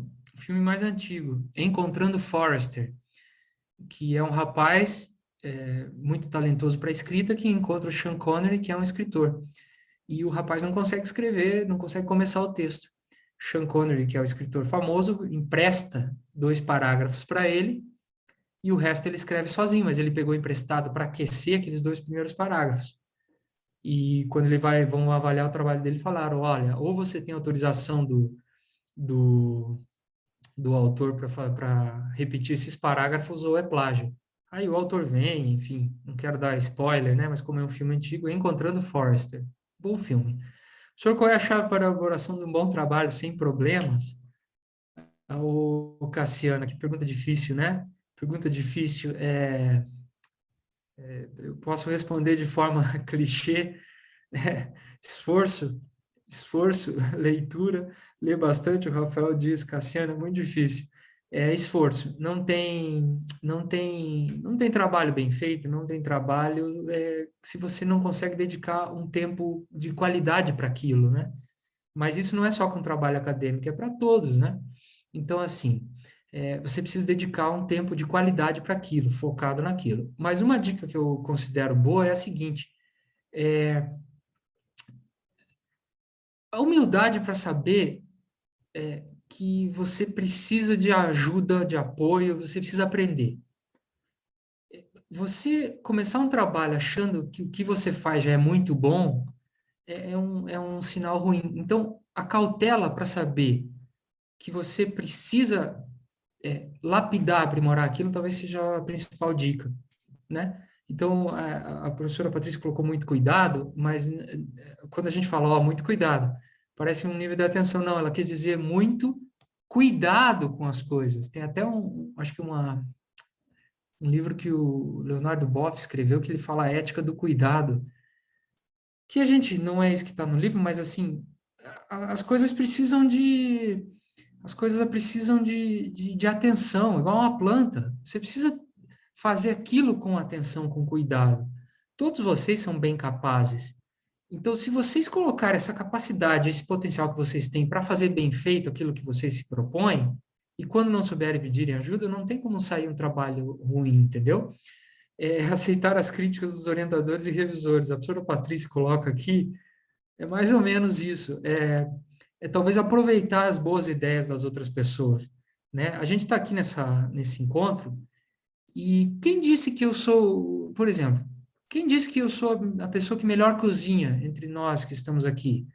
mais antigo, Encontrando Forrester. que é um rapaz muito talentoso para escrita, que encontra o Sean Connery, que é um escritor. E o rapaz não consegue escrever, não consegue começar o texto. Sean Connery, que é o escritor famoso, empresta 2 parágrafos para ele, e o resto ele escreve sozinho, mas ele pegou emprestado para aquecer aqueles 2 primeiros parágrafos. E quando vão avaliar o trabalho dele, falaram, olha, ou você tem autorização do autor para repetir esses parágrafos, ou é plágio. Aí o autor vem, enfim, não quero dar spoiler, né, mas como é um filme antigo, Encontrando Forrester, bom filme. O senhor, qual é a chave para a elaboração de um bom trabalho sem problemas? O Cassiano, que pergunta difícil, né? Pergunta difícil. Eu posso responder de forma clichê, esforço, leitura, ler bastante, o Rafael diz, Cassiano, é muito difícil. Esforço, não tem trabalho bem feito, não tem trabalho se você não consegue dedicar um tempo de qualidade para aquilo, né? Mas isso não é só com trabalho acadêmico, é para todos, né? Então, assim, você precisa dedicar um tempo de qualidade para aquilo, focado naquilo. Mas uma dica que eu considero boa é a seguinte, a humildade para saber que você precisa de ajuda, de apoio, você precisa aprender. Você começar um trabalho achando que o que você faz já é muito bom, é um sinal ruim. Então, a cautela para saber que você precisa lapidar, aprimorar aquilo, talvez seja a principal dica, né? Então, a professora Patrícia colocou muito cuidado, mas quando a gente fala, muito cuidado, parece um nível de atenção. Não, ela quis dizer muito cuidado com as coisas. Tem até acho que um livro que o Leonardo Boff escreveu, que ele fala a ética do cuidado, que a gente, não é isso que está no livro, mas assim, as coisas precisam de atenção, igual uma planta. Você precisa fazer aquilo com atenção, com cuidado. Todos vocês são bem capazes. Então, se vocês colocarem essa capacidade, esse potencial que vocês têm para fazer bem feito aquilo que vocês se propõem, e quando não souberem pedirem ajuda, não tem como sair um trabalho ruim, entendeu? Aceitar as críticas dos orientadores e revisores. A professora Patrícia coloca aqui, é mais ou menos isso. Talvez aproveitar as boas ideias das outras pessoas, né? A gente está aqui nesse encontro, e quem disse que eu sou, por exemplo, quem disse que eu sou a pessoa que melhor cozinha entre nós que estamos aqui?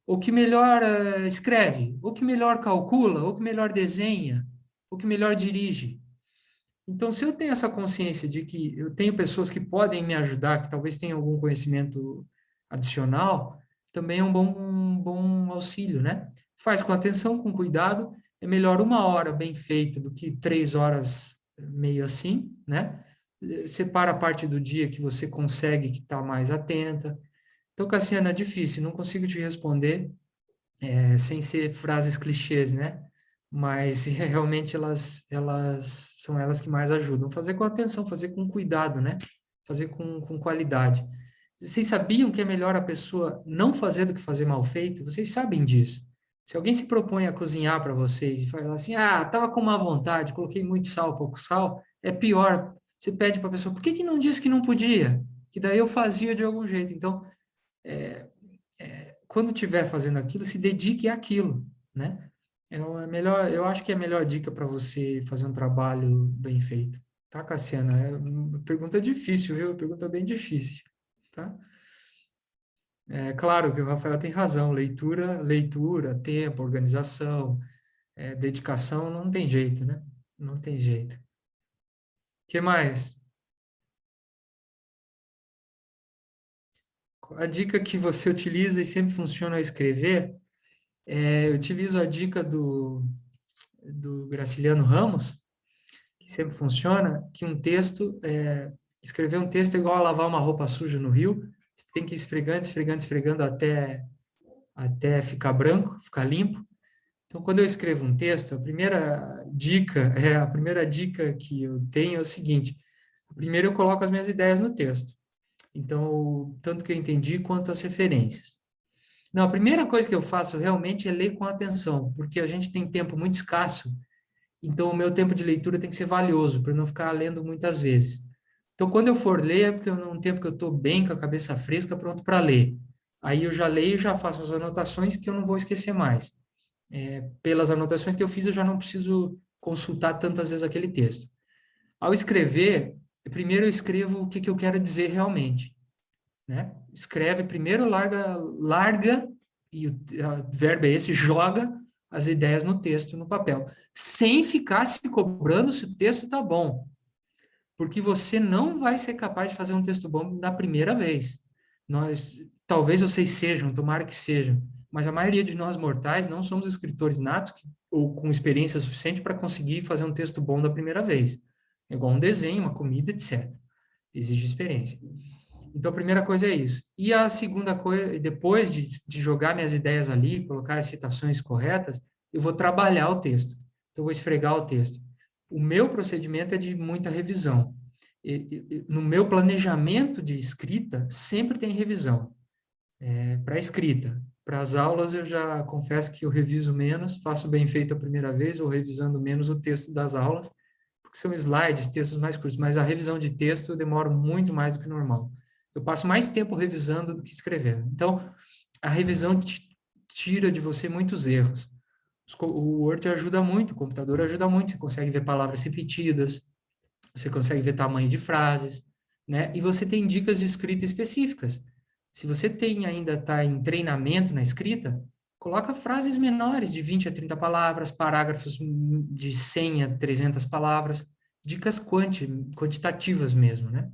Ou que melhor escreve? Ou que melhor calcula? Ou que melhor desenha? Ou que melhor dirige? Então, se eu tenho essa consciência de que eu tenho pessoas que podem me ajudar, que talvez tenham algum conhecimento adicional, também é um bom auxílio, né? Faz com atenção, com cuidado, é melhor 1 hora bem feita do que 3 horas meio assim, né? Separa a parte do dia que você consegue, que está mais atenta. Então, Cassiana, é difícil, não consigo te responder sem ser frases clichês, né? Mas realmente elas são elas que mais ajudam. Fazer com atenção, fazer com cuidado, né? Fazer com qualidade. Vocês sabiam que é melhor a pessoa não fazer do que fazer mal feito? Vocês sabem disso. Se alguém se propõe a cozinhar para vocês e fala assim, estava com má vontade, coloquei muito sal, pouco sal, é pior. Você pede para a pessoa, por que não disse que não podia? Que daí eu fazia de algum jeito. Então, quando estiver fazendo aquilo, se dedique àquilo, né? Eu acho que é a melhor dica para você fazer um trabalho bem feito. Tá, Cassiana? É uma pergunta difícil, viu? Pergunta bem difícil, tá? É claro que o Rafael tem razão. Leitura, tempo, organização, dedicação, não tem jeito, né? Não tem jeito. O que mais? A dica que você utiliza e sempre funciona ao escrever, eu utilizo a dica do Graciliano Ramos, que sempre funciona, que escrever um texto é igual a lavar uma roupa suja no rio, você tem que ir esfregando até ficar branco, ficar limpo. Então, quando eu escrevo um texto, a primeira dica que eu tenho é o seguinte: primeiro eu coloco as minhas ideias no texto. Então, tanto que eu entendi quanto as referências. Não, a primeira coisa que eu faço realmente é ler com atenção, porque a gente tem tempo muito escasso Então, o meu tempo de leitura tem que ser valioso, para não ficar lendo muitas vezes. Então, quando eu for ler, é porque eu num tempo que eu estou bem, com a cabeça fresca, pronto para ler. Aí eu já leio e já faço as anotações que eu não vou esquecer mais. Pelas anotações que eu fiz, eu já não preciso consultar tantas vezes aquele texto. Ao escrever, primeiro eu escrevo o que eu quero dizer realmente, né? Escreve primeiro, larga, e o verbo é esse, joga as ideias no texto, no papel, sem ficar se cobrando se o texto está bom, porque você não vai ser capaz de fazer um texto bom da primeira vez. Talvez vocês sejam, tomara que sejam, mas a maioria de nós mortais não somos escritores natos ou com experiência suficiente para conseguir fazer um texto bom da primeira vez. É igual um desenho, uma comida, etc. Exige experiência. Então, a primeira coisa é isso. E a segunda coisa, depois de jogar minhas ideias ali, colocar as citações corretas, eu vou trabalhar o texto. Então, eu vou esfregar o texto. O meu procedimento é de muita revisão. No meu planejamento de escrita, sempre tem revisão. Para a escrita. Para as aulas, eu já confesso que eu reviso menos, faço bem feito a primeira vez, ou revisando menos o texto das aulas, porque são slides, textos mais curtos, mas a revisão de texto eu demoro muito mais do que o normal. Eu passo mais tempo revisando do que escrevendo. Então, a revisão tira de você muitos erros. O Word ajuda muito, o computador ajuda muito, você consegue ver palavras repetidas, você consegue ver tamanho de frases, né? E você tem dicas de escrita específicas. Se você ainda está em treinamento na escrita, coloca frases menores, de 20 a 30 palavras, parágrafos de 100 a 300 palavras, dicas quantitativas mesmo, né?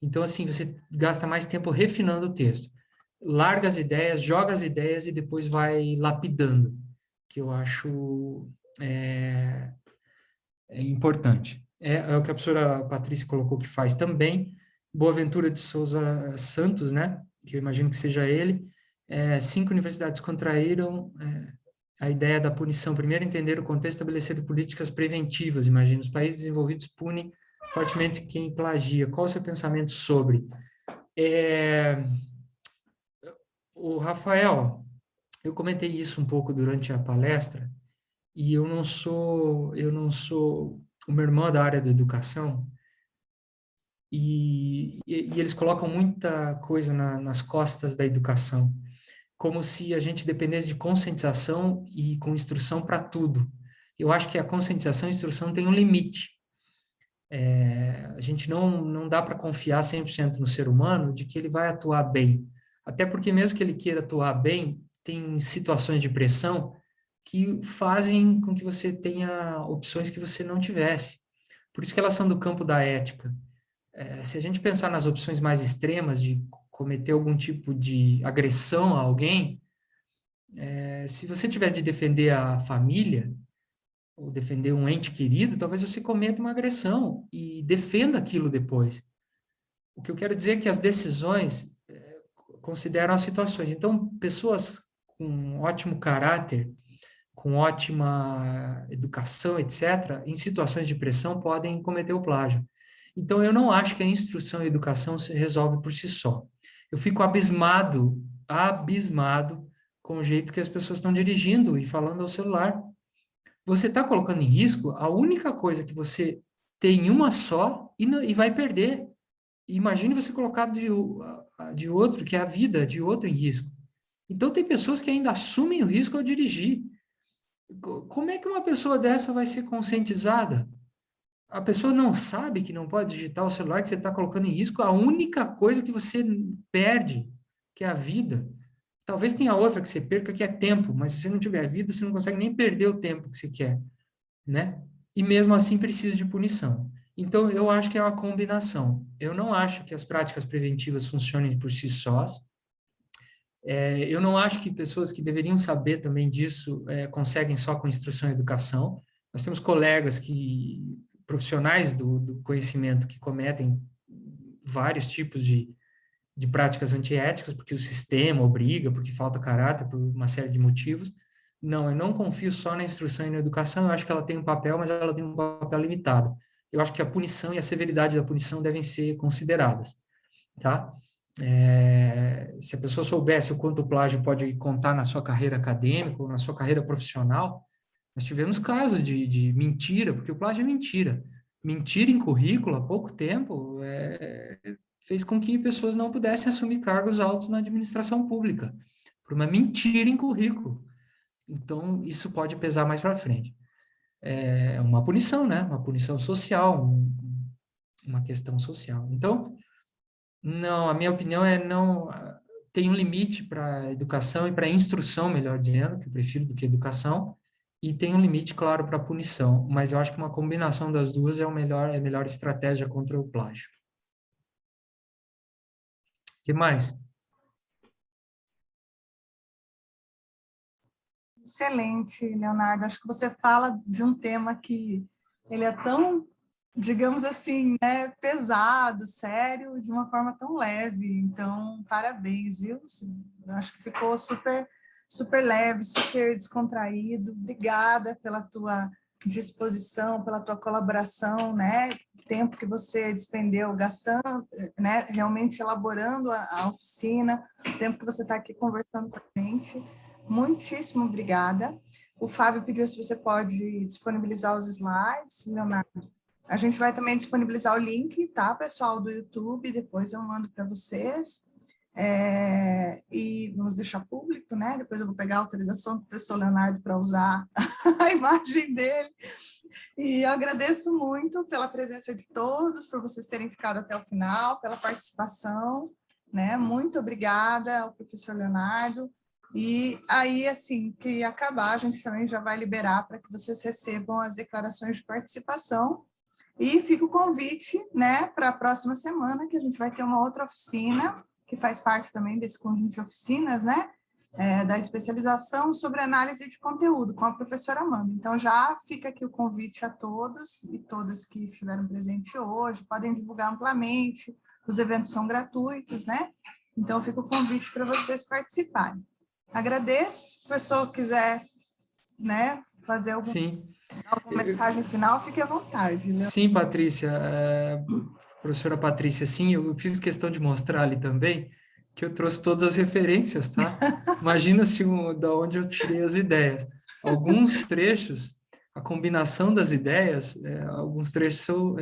Então, assim, você gasta mais tempo refinando o texto. Larga as ideias, joga as ideias e depois vai lapidando, que eu acho importante. É o que a professora Patrícia colocou que faz também. Boaventura de Souza Santos, né? Que eu imagino que seja ele. 5 universidades contraíram a ideia da punição. Primeiro, entender o contexto estabelecido políticas preventivas. Imagina, os países desenvolvidos punem fortemente quem plagia. Qual o seu pensamento sobre? O Rafael, eu comentei isso um pouco durante a palestra, e eu não sou, o meu irmão é da área da educação, e eles colocam muita coisa nas costas da educação, como se a gente dependesse de conscientização e com instrução para tudo. Eu acho que a conscientização e a instrução tem um limite. A gente não dá para confiar 100% no ser humano de que ele vai atuar bem. Até porque mesmo que ele queira atuar bem, tem situações de pressão que fazem com que você tenha opções que você não tivesse. Por isso que elas são do campo da ética. Se a gente pensar nas opções mais extremas de cometer algum tipo de agressão a alguém, se você tiver de defender a família, ou defender um ente querido, talvez você cometa uma agressão e defenda aquilo depois. O que eu quero dizer é que as decisões consideram as situações. Então, pessoas com ótimo caráter, com ótima educação, etc., em situações de pressão, podem cometer o plágio. Então, eu não acho que a instrução e a educação se resolve por si só. Eu fico abismado com o jeito que as pessoas estão dirigindo e falando ao celular. Você está colocando em risco a única coisa que você tem uma só e vai perder. Imagine você colocar de outro, que é a vida de outro em risco. Então, tem pessoas que ainda assumem o risco ao dirigir. Como é que uma pessoa dessa vai ser conscientizada? A pessoa não sabe que não pode digitar o celular, que você está colocando em risco a única coisa que você perde, que é a vida. Talvez tenha outra que você perca, que é tempo, mas se você não tiver vida, você não consegue nem perder o tempo que você quer, né? E mesmo assim precisa de punição. Então, eu acho que é uma combinação. Eu não acho que as práticas preventivas funcionem por si sós. Eu não acho que pessoas que deveriam saber também disso conseguem só com instrução e educação. Nós temos colegas profissionais do conhecimento que cometem vários tipos de práticas antiéticas, porque o sistema obriga, porque falta caráter, por uma série de motivos. Não, eu não confio só na instrução e na educação, eu acho que ela tem um papel, mas ela tem um papel limitado. Eu acho que a punição e a severidade da punição devem ser consideradas, tá? Se a pessoa soubesse o quanto o plágio pode contar na sua carreira acadêmica ou na sua carreira profissional, Nós tivemos casos de mentira, porque o plágio é mentira. Mentira em currículo, há pouco tempo, fez com que pessoas não pudessem assumir cargos altos na administração pública, por uma mentira em currículo. Então, isso pode pesar mais para frente. É uma punição, né? Uma punição social, uma questão social. Então, não, a minha opinião é não... Tem um limite para educação e para instrução, melhor dizendo, que eu prefiro do que educação, e tem um limite, claro, para punição, mas eu acho que uma combinação das duas é a melhor estratégia contra o plágio. O que mais? Excelente, Leonardo. Acho que você fala de um tema que ele é tão, digamos assim, né, pesado, sério, de uma forma tão leve. Então, parabéns, viu? Eu acho que ficou super, super leve, super descontraído. Obrigada pela tua disposição, pela tua colaboração, né? O tempo que você despendeu gastando, né? Realmente elaborando a oficina, o tempo que você está aqui conversando com a gente. Muitíssimo obrigada. O Fábio pediu se você pode disponibilizar os slides, Leonardo. A gente vai também disponibilizar o link, tá, pessoal, do YouTube, depois eu mando para vocês. E vamos deixar público, né? Depois eu vou pegar a autorização do professor Leonardo para usar a imagem dele. E eu agradeço muito pela presença de todos, por vocês terem ficado até o final, pela participação, né? Muito obrigada ao professor Leonardo. E aí, assim, que acabar, a gente também já vai liberar para que vocês recebam as declarações de participação. E fica o convite, né, para a próxima semana, que a gente vai ter uma outra oficina, que faz parte também desse conjunto de oficinas, né, da especialização sobre análise de conteúdo, com a professora Amanda. Então, já fica aqui o convite a todos e todas que estiveram presentes hoje, podem divulgar amplamente, os eventos são gratuitos, né? Então, fica o convite para vocês participarem. Agradeço, se o professor quiser, né, fazer alguma mensagem final, fique à vontade. Né? Sim, Patrícia, professora Patrícia, sim, eu fiz questão de mostrar ali também que eu trouxe todas as referências, tá? Imagina da onde eu tirei as ideias. Alguns trechos, a combinação das ideias, alguns trechos são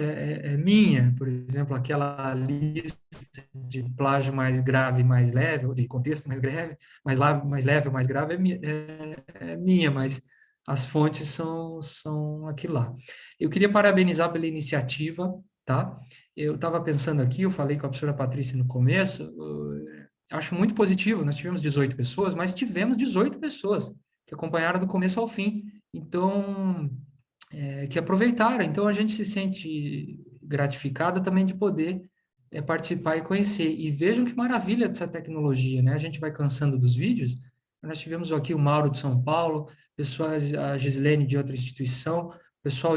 minha, por exemplo, aquela lista de plágio mais grave e mais leve, ou de contexto mais grave, mais leve ou mais grave é minha, mas as fontes são aquilo lá. Eu queria parabenizar pela iniciativa, tá? Eu estava pensando aqui, eu falei com a professora Patrícia no começo, acho muito positivo, nós tivemos 18 pessoas, mas tivemos 18 pessoas que acompanharam do começo ao fim, então, que aproveitaram, então a gente se sente gratificado também de poder participar e conhecer, e vejam que maravilha dessa tecnologia, né? A gente vai cansando dos vídeos, nós tivemos aqui o Mauro de São Paulo, a Gislene de outra instituição, pessoal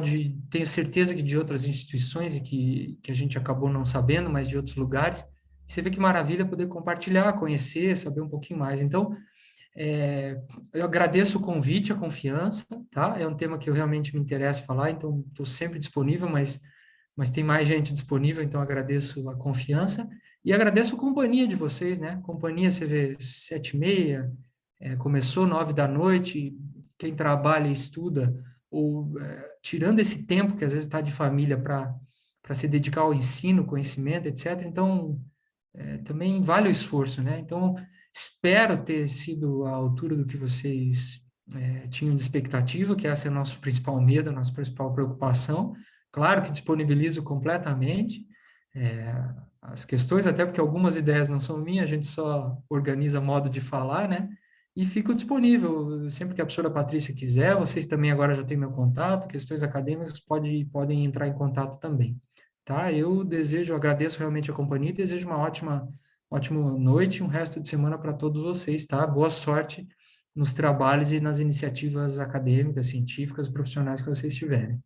tenho certeza que de outras instituições e que a gente acabou não sabendo, mas de outros lugares. Você vê que maravilha poder compartilhar, conhecer, saber um pouquinho mais. Então, eu agradeço o convite, a confiança, tá? É um tema que eu realmente me interesso falar, então estou sempre disponível, mas tem mais gente disponível, então agradeço a confiança e agradeço a companhia de vocês, né? Companhia, você vê, 7h30, começou 9 da noite, quem trabalha e estuda, ou tirando esse tempo que às vezes está de família para se dedicar ao ensino, conhecimento, etc. Então, também vale o esforço, né? Então, espero ter sido à altura do que vocês tinham de expectativa, que essa é o nosso principal medo, a nossa principal preocupação. Claro que disponibilizo completamente as questões, até porque algumas ideias não são minhas, a gente só organiza modo de falar, né? E fico disponível, sempre que a professora Patrícia quiser, vocês também agora já têm meu contato, questões acadêmicas podem entrar em contato também, tá? Eu agradeço realmente a companhia e desejo uma ótima noite e um resto de semana para todos vocês, tá? Boa sorte nos trabalhos e nas iniciativas acadêmicas, científicas, profissionais que vocês tiverem.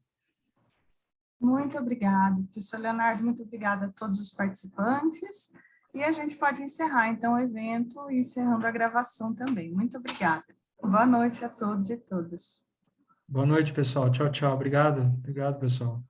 Muito obrigada, professor Leonardo, muito obrigada a todos os participantes. E a gente pode encerrar, então, o evento e encerrando a gravação também. Muito obrigada. Boa noite a todos e todas. Boa noite, pessoal. Tchau, tchau. Obrigado, pessoal.